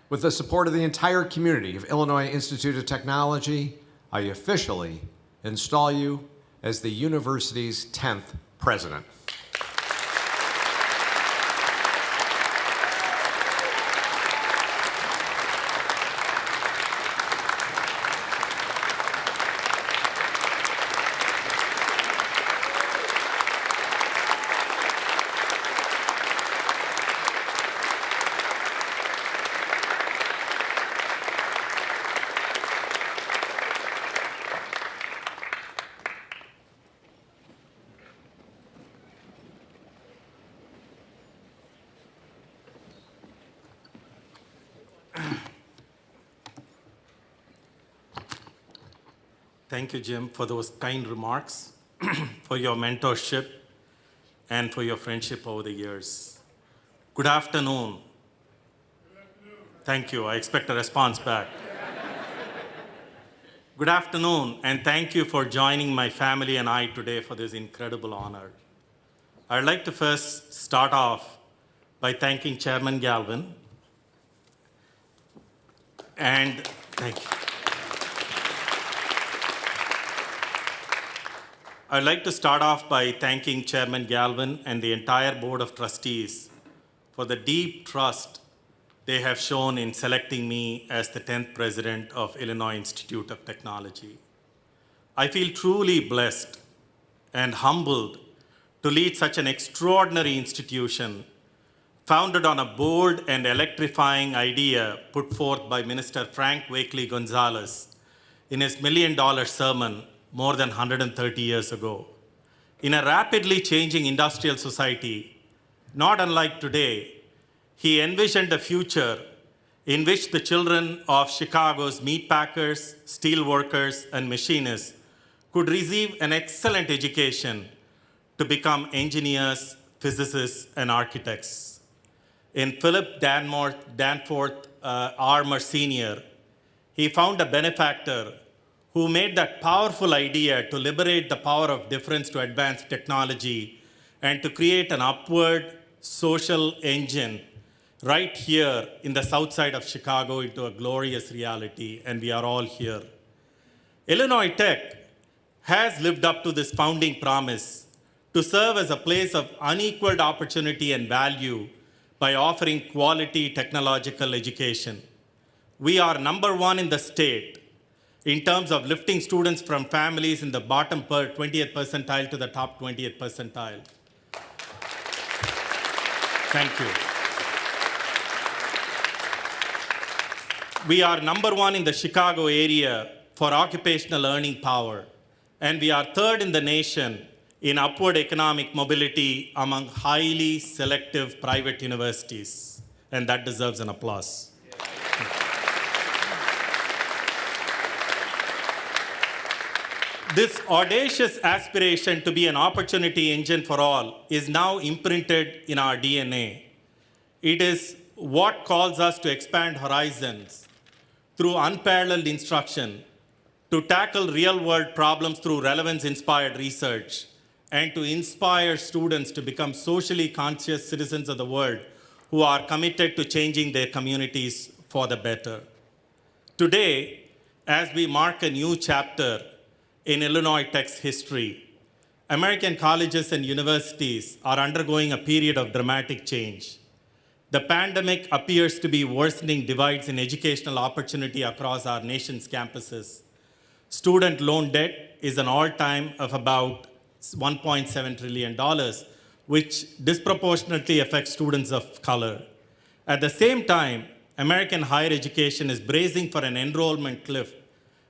With the support of the entire community of Illinois Institute of Technology, I officially install you as the university's 10th president. Thank you, Jim, for those kind remarks, for your mentorship, and for your friendship over the years. Good afternoon. Thank you. I expect a response back. Good afternoon, and thank you for joining my family and I today for this incredible honor. I'd like to first start off by thanking Chairman Galvin, and thank you. I'd like to start off by thanking Chairman Galvin and the entire Board of Trustees for the deep trust they have shown in selecting me as the 10th President of Illinois Institute of Technology. I feel truly blessed and humbled to lead such an extraordinary institution founded on a bold and electrifying idea put forth by Minister Frank Wakely Gonzalez in his $1 million sermon more than 130 years ago. In a rapidly changing industrial society, not unlike today, he envisioned a future in which the children of Chicago's meatpackers, steelworkers, and machinists could receive an excellent education to become engineers, physicists, and architects. In Philip Danforth Armour Sr., he found a benefactor who made that powerful idea to liberate the power of difference to advance technology and to create an upward social engine right here in the south side of Chicago into a glorious reality, and we are all here. Illinois Tech has lived up to this founding promise to serve as a place of unequaled opportunity and value by offering quality technological education. We are #1 in the state in terms of lifting students from families in the bottom 20th percentile to the top 20th percentile. Thank you. We are #1 in the Chicago area for occupational earning power, and we are 3rd in the nation in upward economic mobility among highly selective private universities, and that deserves an applause. This audacious aspiration to be an opportunity engine for all is now imprinted in our DNA. It is what calls us to expand horizons through unparalleled instruction, to tackle real-world problems through relevance-inspired research, and to inspire students to become socially conscious citizens of the world who are committed to changing their communities for the better. Today, as we mark a new chapter in Illinois Tech's history, American colleges and universities are undergoing a period of dramatic change. The pandemic appears to be worsening divides in educational opportunity across our nation's campuses. Student loan debt is an all-time of about $1.7 trillion, which disproportionately affects students of color. At the same time, American higher education is bracing for an enrollment cliff,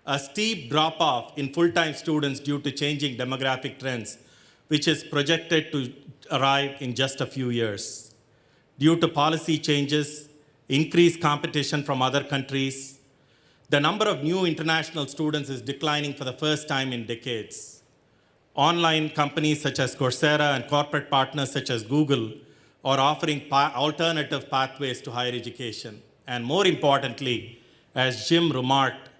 a steep drop-off in full-time students due to changing demographic trends, which is projected to arrive in just a few years. Due to policy changes, increased competition from other countries, the number of new international students is declining for the first time in decades. Online companies such as Coursera and corporate partners such as Google are offering alternative pathways to higher education. And more importantly, as Jim remarked,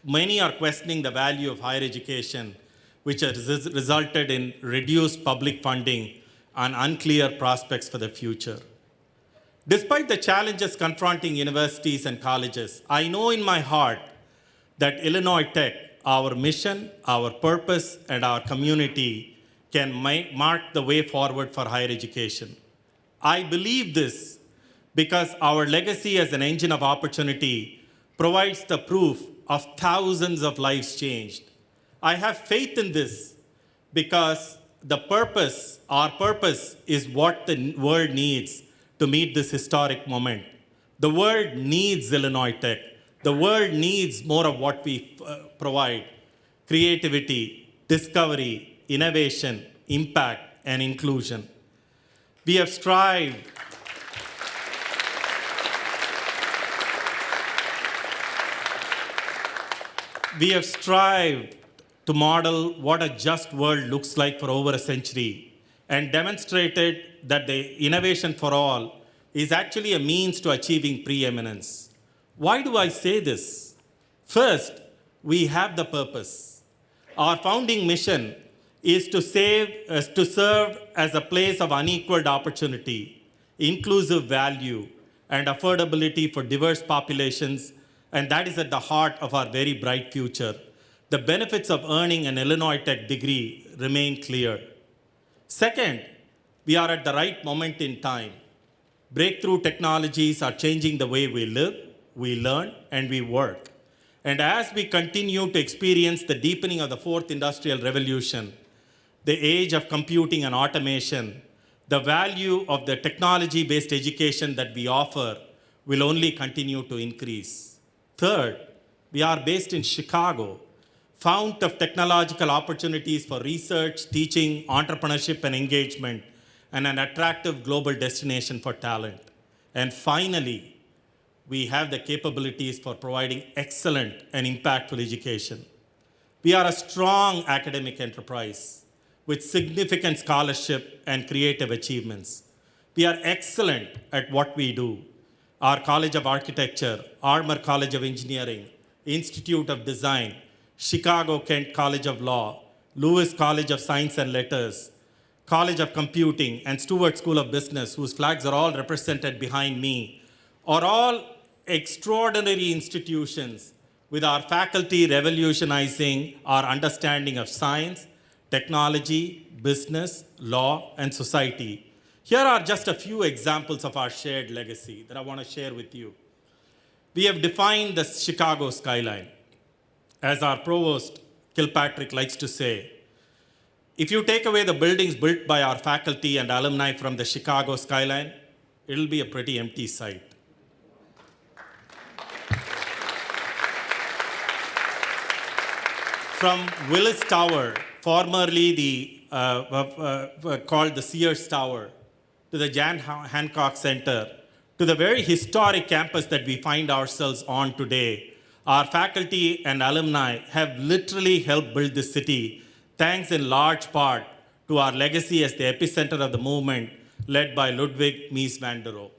many are questioning the value of higher education, which has resulted in reduced public funding and unclear prospects for the future. Despite the challenges confronting universities and colleges, I know in my heart that Illinois Tech, our mission, our purpose, and our community can mark the way forward for higher education. I believe this because our legacy as an engine of opportunity provides the proof of thousands of lives changed. I have faith in this because our purpose is what the world needs to meet this historic moment. The world needs Illinois Tech. The world needs more of what we provide: creativity, discovery, innovation, impact, and inclusion. We have strived to model what a just world looks like for over a century and demonstrated that the innovation for all is actually a means to achieving preeminence. Why do I say this? First, we have the purpose. Our founding mission is to serve as a place of unequaled opportunity, inclusive value, and affordability for diverse populations, and that is at the heart of our very bright future. The benefits of earning an Illinois Tech degree remain clear. Second, we are at the right moment in time. Breakthrough technologies are changing the way we live, we learn, and we work. And as we continue to experience the deepening of the fourth industrial revolution, the age of computing and automation, the value of the technology-based education that we offer will only continue to increase. Third, we are based in Chicago, fount of technological opportunities for research, teaching, entrepreneurship, and engagement, and an attractive global destination for talent. And finally, we have the capabilities for providing excellent and impactful education. We are a strong academic enterprise with significant scholarship and creative achievements. We are excellent at what we do. Our College of Architecture, Armour College of Engineering, Institute of Design, Chicago-Kent College of Law, Lewis College of Science and Letters, College of Computing, and Stewart School of Business, whose flags are all represented behind me, are all extraordinary institutions with our faculty revolutionizing our understanding of science, technology, business, law, and society. Here are just a few examples of our shared legacy that I want to share with you. We have defined the Chicago skyline. As our provost, Kilpatrick, likes to say, if you take away the buildings built by our faculty and alumni from the Chicago skyline, it'll be a pretty empty sight. From Willis Tower, formerly called the Sears Tower, to the Jan Hancock Center, to the very historic campus that we find ourselves on today, our faculty and alumni have literally helped build this city, thanks in large part to our legacy as the epicenter of the movement led by Ludwig Mies van der Rohe.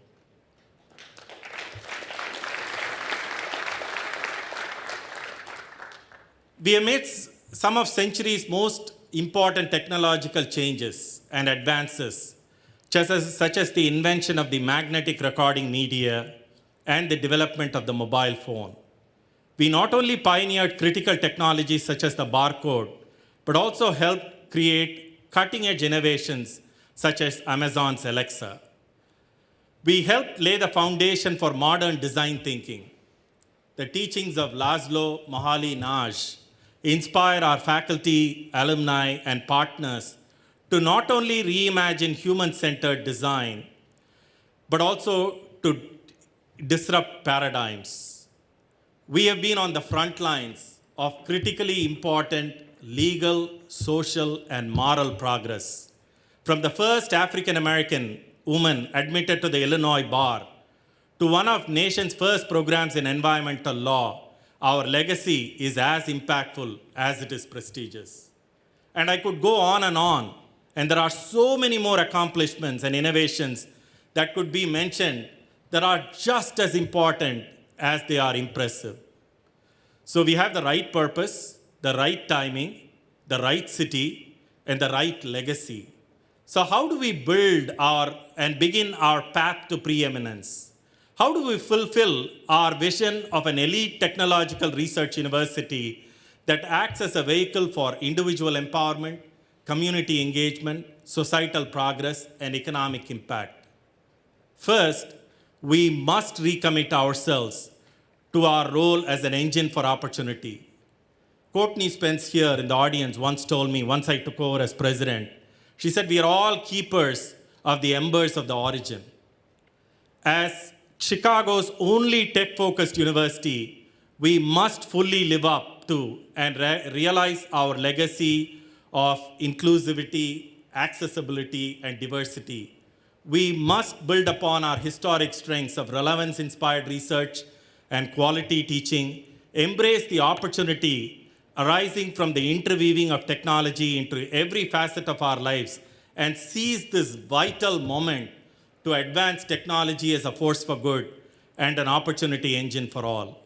We amidst some of century's most important technological changes and advances, such as the invention of the magnetic recording media and the development of the mobile phone. We not only pioneered critical technologies such as the barcode, but also helped create cutting-edge innovations such as Amazon's Alexa. We helped lay the foundation for modern design thinking. The teachings of Laszlo Moholy-Nagy inspire our faculty, alumni, and partners to not only reimagine human-centered design, but also to disrupt paradigms. We have been on the front lines of critically important legal, social, and moral progress. From the first African-American woman admitted to the Illinois bar to one of the nation's first programs in environmental law, our legacy is as impactful as it is prestigious. And I could go on, and there are so many more accomplishments and innovations that could be mentioned that are just as important as they are impressive. So we have the right purpose, the right timing, the right city, and the right legacy. So how do we build and begin our path to preeminence? How do we fulfill our vision of an elite technological research university that acts as a vehicle for individual empowerment, community engagement, societal progress, and economic impact? First, we must recommit ourselves to our role as an engine for opportunity. Courtney Spence here in the audience once told me, once I took over as president, she said, we are all keepers of the embers of the origin. As Chicago's only tech-focused university, we must fully live up to and realize our legacy of inclusivity, accessibility, and diversity. We must build upon our historic strengths of relevance-inspired research and quality teaching, embrace the opportunity arising from the interweaving of technology into every facet of our lives, and seize this vital moment to advance technology as a force for good and an opportunity engine for all.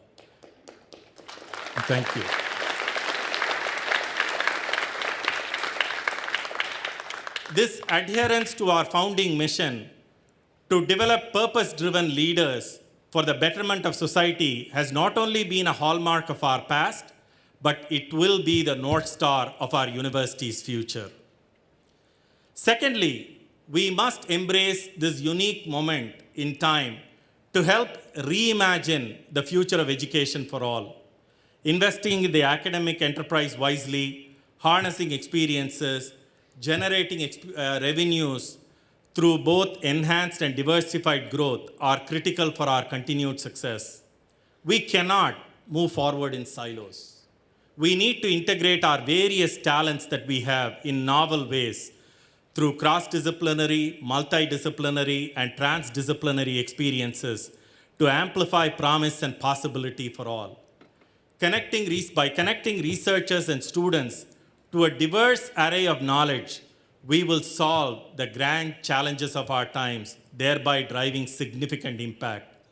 Thank you. This adherence to our founding mission to develop purpose-driven leaders for the betterment of society has not only been a hallmark of our past, but it will be the North Star of our university's future. Secondly, we must embrace this unique moment in time to help reimagine the future of education for all. Investing in the academic enterprise wisely, harnessing experiences, generating revenues through both enhanced and diversified growth are critical for our continued success. We cannot move forward in silos. We need to integrate our various talents that we have in novel ways through cross-disciplinary, multidisciplinary, and transdisciplinary experiences to amplify promise and possibility for all. By connecting researchers and students to a diverse array of knowledge, we will solve the grand challenges of our times, thereby driving significant impact.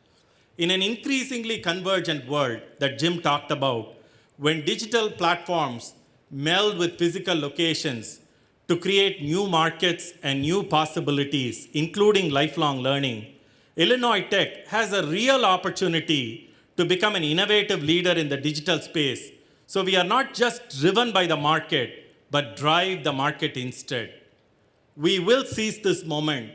In an increasingly convergent world that Jim talked about, when digital platforms meld with physical locations to create new markets and new possibilities, including lifelong learning, Illinois Tech has a real opportunity to become an innovative leader in the digital space. So we are not just driven by the market, but drive the market instead. We will seize this moment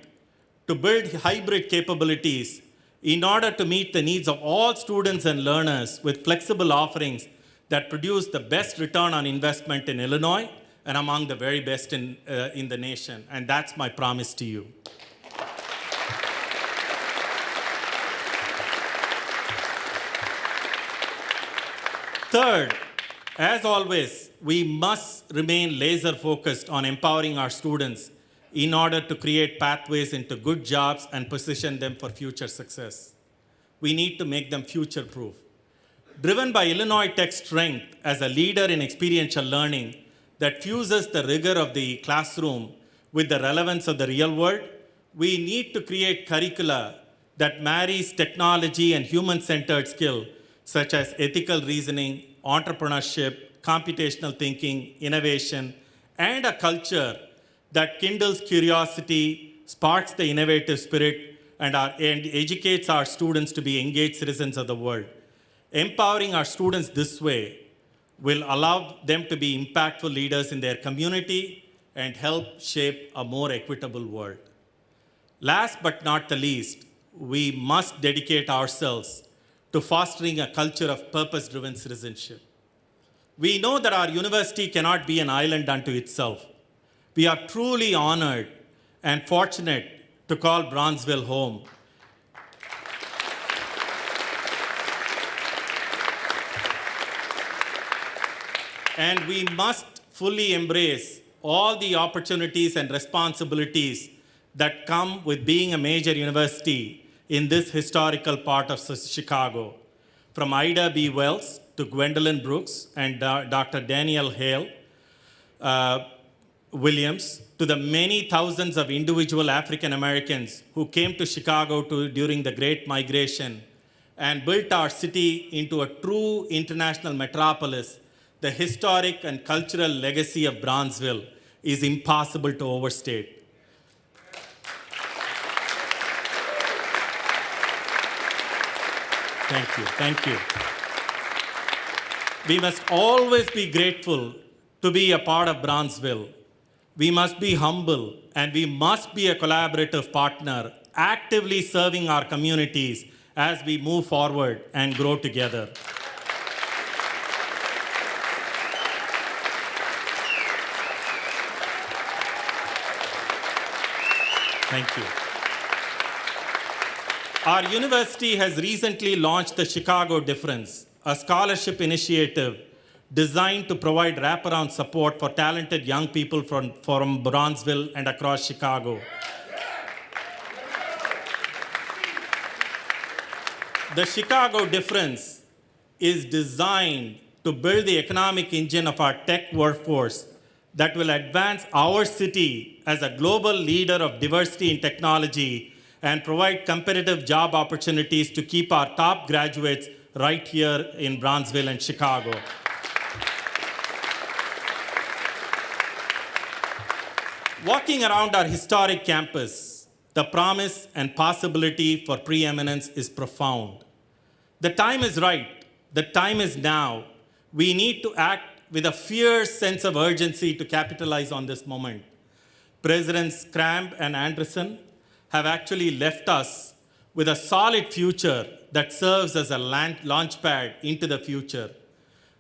to build hybrid capabilities in order to meet the needs of all students and learners with flexible offerings that produce the best return on investment in Illinois and among the very best in the nation. And that's my promise to you. Third, as always, we must remain laser-focused on empowering our students in order to create pathways into good jobs and position them for future success. We need to make them future-proof. Driven by Illinois Tech's strength as a leader in experiential learning that fuses the rigor of the classroom with the relevance of the real world, we need to create curricula that marries technology and human-centered skill, such as ethical reasoning, entrepreneurship, computational thinking, innovation, and a culture that kindles curiosity, sparks the innovative spirit, and educates our students to be engaged citizens of the world. Empowering our students this way will allow them to be impactful leaders in their community and help shape a more equitable world. Last but not the least, we must dedicate ourselves to fostering a culture of purpose-driven citizenship. We know that our university cannot be an island unto itself. We are truly honored and fortunate to call Bronzeville home. And we must fully embrace all the opportunities and responsibilities that come with being a major university in this historical part of Chicago. From Ida B. Wells to Gwendolyn Brooks and Dr. Danielle Hale Williams, to the many thousands of individual African Americans who came to Chicago during the Great Migration and built our city into a true international metropolis, the historic and cultural legacy of Bronzeville is impossible to overstate. Thank you. Thank you. We must always be grateful to be a part of Bronzeville. We must be humble and we must be a collaborative partner, actively serving our communities as we move forward and grow together. Thank you. Our university has recently launched the Chicago Difference, a scholarship initiative designed to provide wraparound support for talented young people from Bronzeville and across Chicago. The Chicago Difference is designed to build the economic engine of our tech workforce that will advance our city as a global leader of diversity in technology and provide competitive job opportunities to keep our top graduates right here in Bronzeville and Chicago. Walking around our historic campus, the promise and possibility for preeminence is profound. The time is right. The time is now. We need to act with a fierce sense of urgency to capitalize on this moment. Presidents Cramp and Anderson have actually left us with a solid future that serves as a launchpad into the future.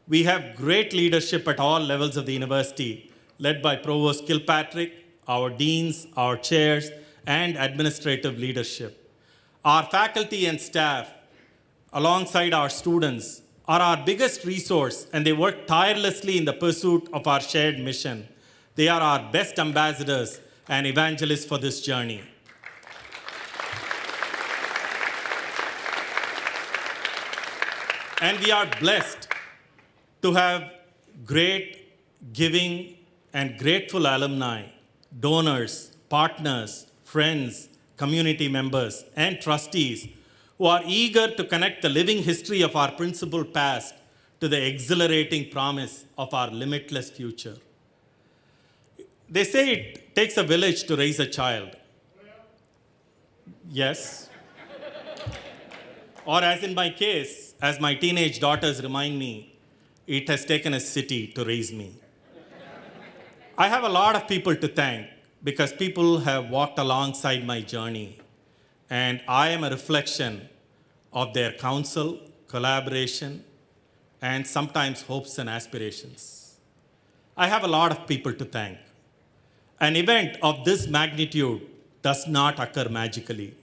We have great leadership at all levels of the university, led by Provost Kilpatrick, our deans, our chairs, and administrative leadership. Our faculty and staff, alongside our students, are our biggest resource, and they work tirelessly in the pursuit of our shared mission. They are our best ambassadors and evangelists for this journey. And we are blessed to have great, giving, and grateful alumni, donors, partners, friends, community members, and trustees who are eager to connect the living history of our principled past to the exhilarating promise of our limitless future. They say it takes a village to raise a child. Yes. Or as in my case, as my teenage daughters remind me, it has taken a city to raise me. I have a lot of people to thank because people have walked alongside my journey, and I am a reflection of their counsel, collaboration, and sometimes hopes and aspirations. I have a lot of people to thank. An event of this magnitude does not occur magically.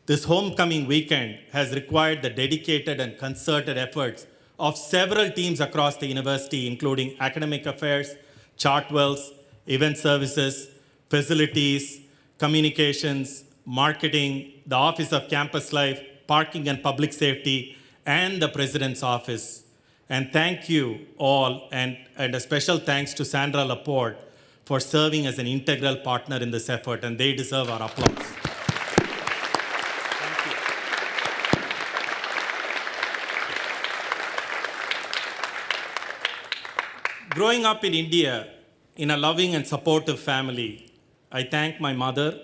This homecoming weekend has required the dedicated and concerted efforts of several teams across the university, including academic affairs, Chartwells, event services, facilities, communications, marketing, the Office of Campus Life, Parking and Public Safety, and the President's Office. And thank you all, and a special thanks to Sandra Laporte for serving as an integral partner in this effort, and they deserve our applause. Thank you. Growing up in India, in a loving and supportive family, I thank my mother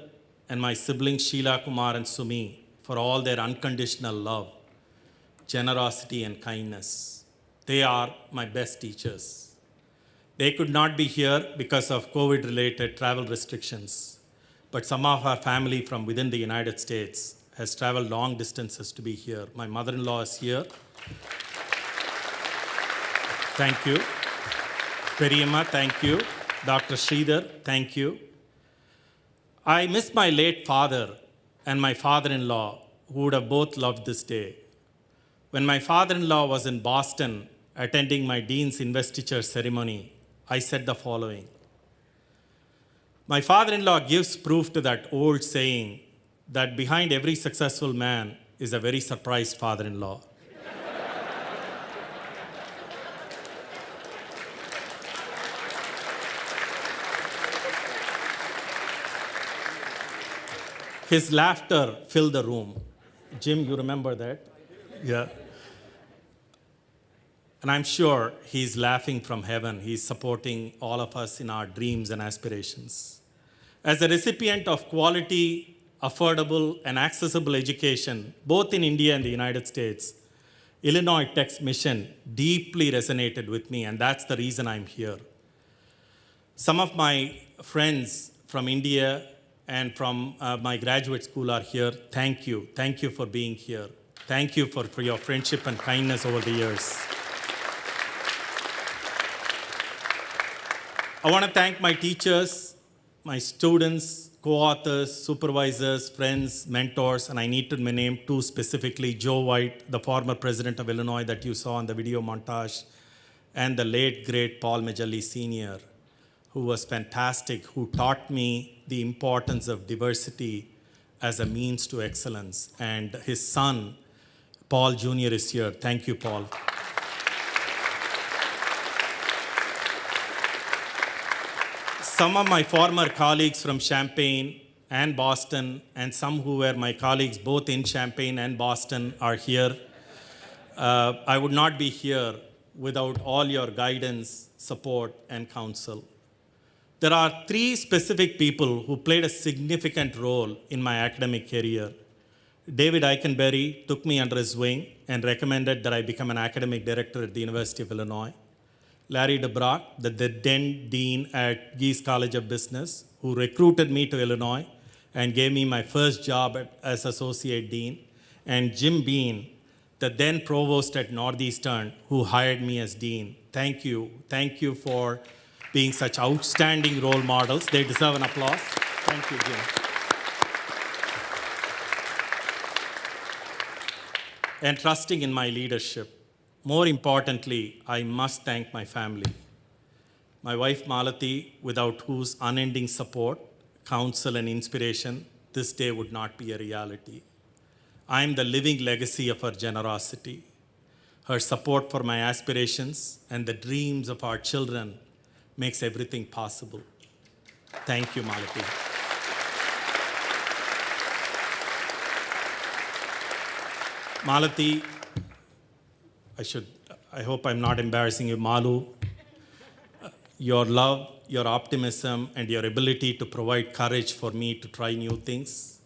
and my siblings Sheila, Kumar, and Sumi for all their unconditional love, generosity, and kindness. They are my best teachers. They could not be here because of COVID-related travel restrictions, but some of our family from within the United States has traveled long distances to be here. My mother-in-law is here. Thank you. Periyamma, thank you. Dr. Sridhar, thank you. I miss my late father and my father-in-law, who would have both loved this day. When my father-in-law was in Boston attending my dean's investiture ceremony, I said the following: my father-in-law gives proof to that old saying that behind every successful man is a very surprised father-in-law. His laughter filled the room. Jim, you remember that? Yeah. And I'm sure he's laughing from heaven. He's supporting all of us in our dreams and aspirations. As a recipient of quality, affordable, and accessible education, both in India and the United States, Illinois Tech's mission deeply resonated with me, and that's the reason I'm here. Some of my friends from India and from my graduate school are here. Thank you. Thank you for being here. Thank you for your friendship and kindness over the years. I want to thank my teachers, my students, co-authors, supervisors, friends, mentors, and I need to name two specifically: Joe White, the former president of Illinois that you saw in the video montage, and the late, great Paul Majalli Sr., who was fantastic, who taught me the importance of diversity as a means to excellence. And his son, Paul Jr., is here. Thank you, Paul. Some of my former colleagues from Champaign and Boston, and some who were my colleagues both in Champaign and Boston, are here. I would not be here without all your guidance, support, and counsel. There are three specific people who played a significant role in my academic career. David Eikenberry took me under his wing and recommended that I become an academic director at the University of Illinois. Larry DeBrock, the then dean at Geese College of Business, who recruited me to Illinois and gave me my first job as associate dean. And Jim Bean, the then provost at Northeastern, who hired me as dean. Thank you. Thank you for being such outstanding role models. They deserve an applause. Thank you, Jim. And trusting in my leadership. More importantly, I must thank my family. My wife, Malati, without whose unending support, counsel, and inspiration, this day would not be a reality. I am the living legacy of her generosity. Her support for my aspirations and the dreams of our children makes everything possible. Thank you, Malati. Malati, I hope I'm not embarrassing you, Malu. Your love, your optimism, and your ability to provide courage for me to try new things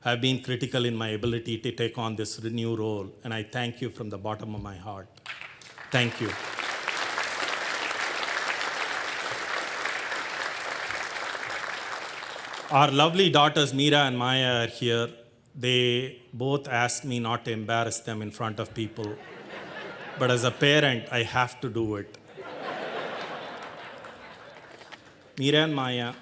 have been critical in my ability to take on this new role, and I thank you from the bottom of my heart. Thank you. Our lovely daughters, Meera and Maya, are here. They both asked me not to embarrass them in front of people. But as a parent, I have to do it. Meera and Maya,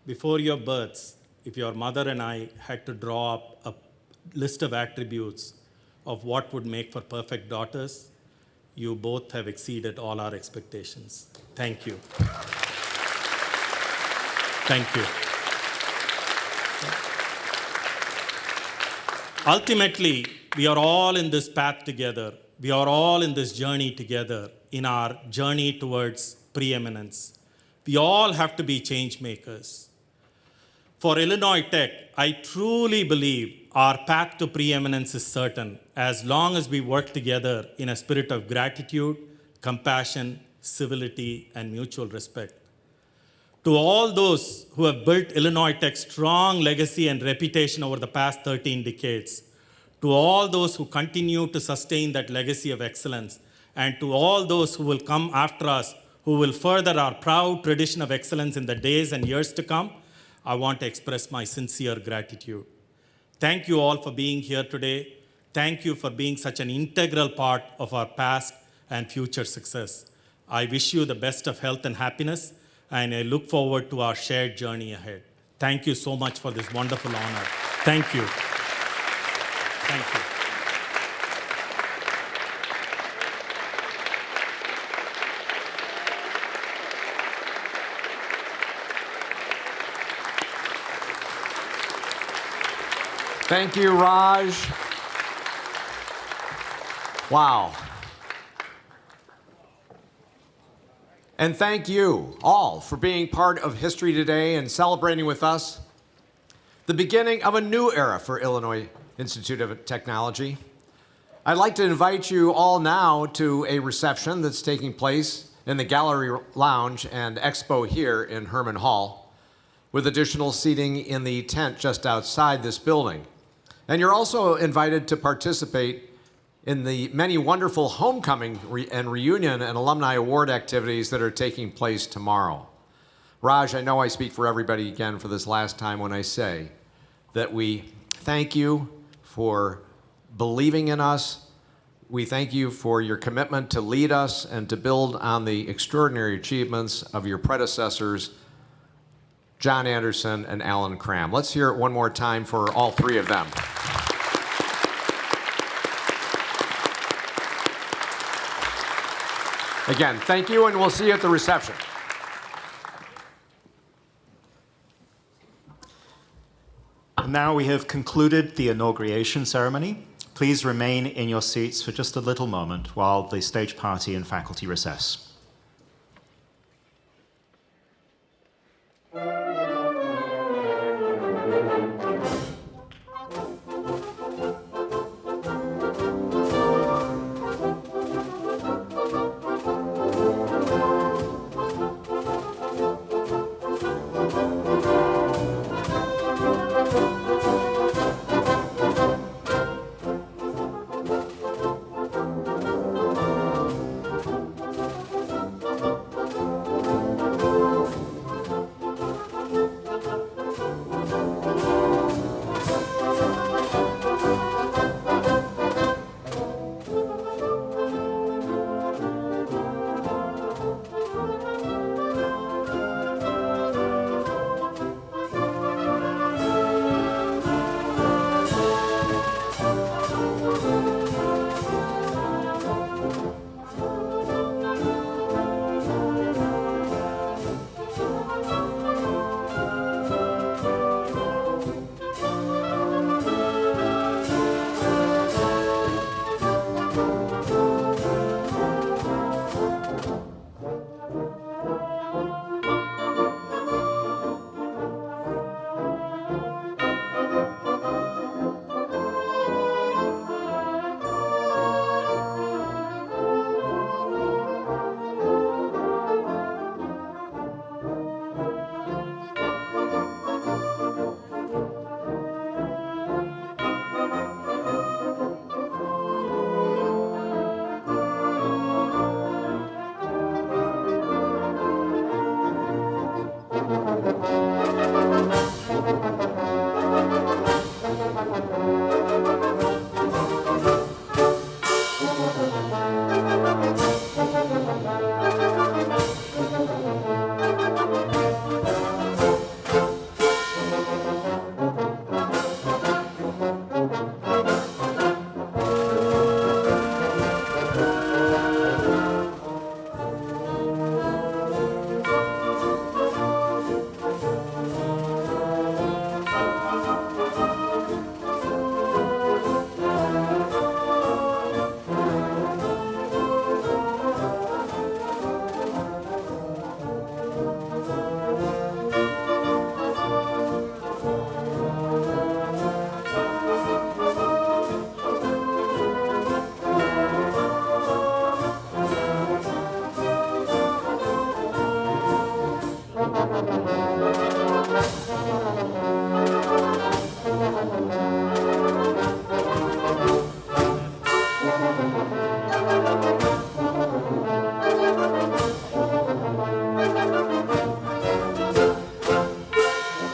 before your births, if your mother and I had to draw up a list of attributes of what would make for perfect daughters, you both have exceeded all our expectations. Thank you. Thank you. Ultimately, we are all in this path together. We are all in this journey together, in our journey towards preeminence. We all have to be change makers. For Illinois Tech, I truly believe our path to preeminence is certain as long as we work together in a spirit of gratitude, compassion, civility, and mutual respect. To all those who have built Illinois Tech's strong legacy and reputation over the past 13 decades, to all those who continue to sustain that legacy of excellence, and to all those who will come after us, who will further our proud tradition of excellence in the days and years to come, I want to express my sincere gratitude. Thank you all for being here today. Thank you for being such an integral part of our past and future success. I wish you the best of health and happiness, and I look forward to our shared journey ahead. Thank you so much for this wonderful honor. Thank you. Thank you. Thank you, Raj. Wow. And thank you all for being part of History Today and celebrating with us the beginning of a new era for Illinois Institute of Technology. I'd like to invite you all now to a reception that's taking place in the Gallery Lounge and Expo here in Herman Hall, with additional seating in the tent just outside this building. And you're also invited to participate in the many wonderful homecoming and reunion and alumni award activities that are taking place tomorrow. Raj, I know I speak for everybody again for this last time when I say that we thank you for believing in us. We thank you for your commitment to lead us and to build on the extraordinary achievements of your predecessors, John Anderson and Alan Cram. Let's hear it one more time for all three of them. Again, thank you, and we'll see you at the reception. And now we have concluded the inauguration ceremony. Please remain in your seats for just a little moment while the stage party and faculty recess.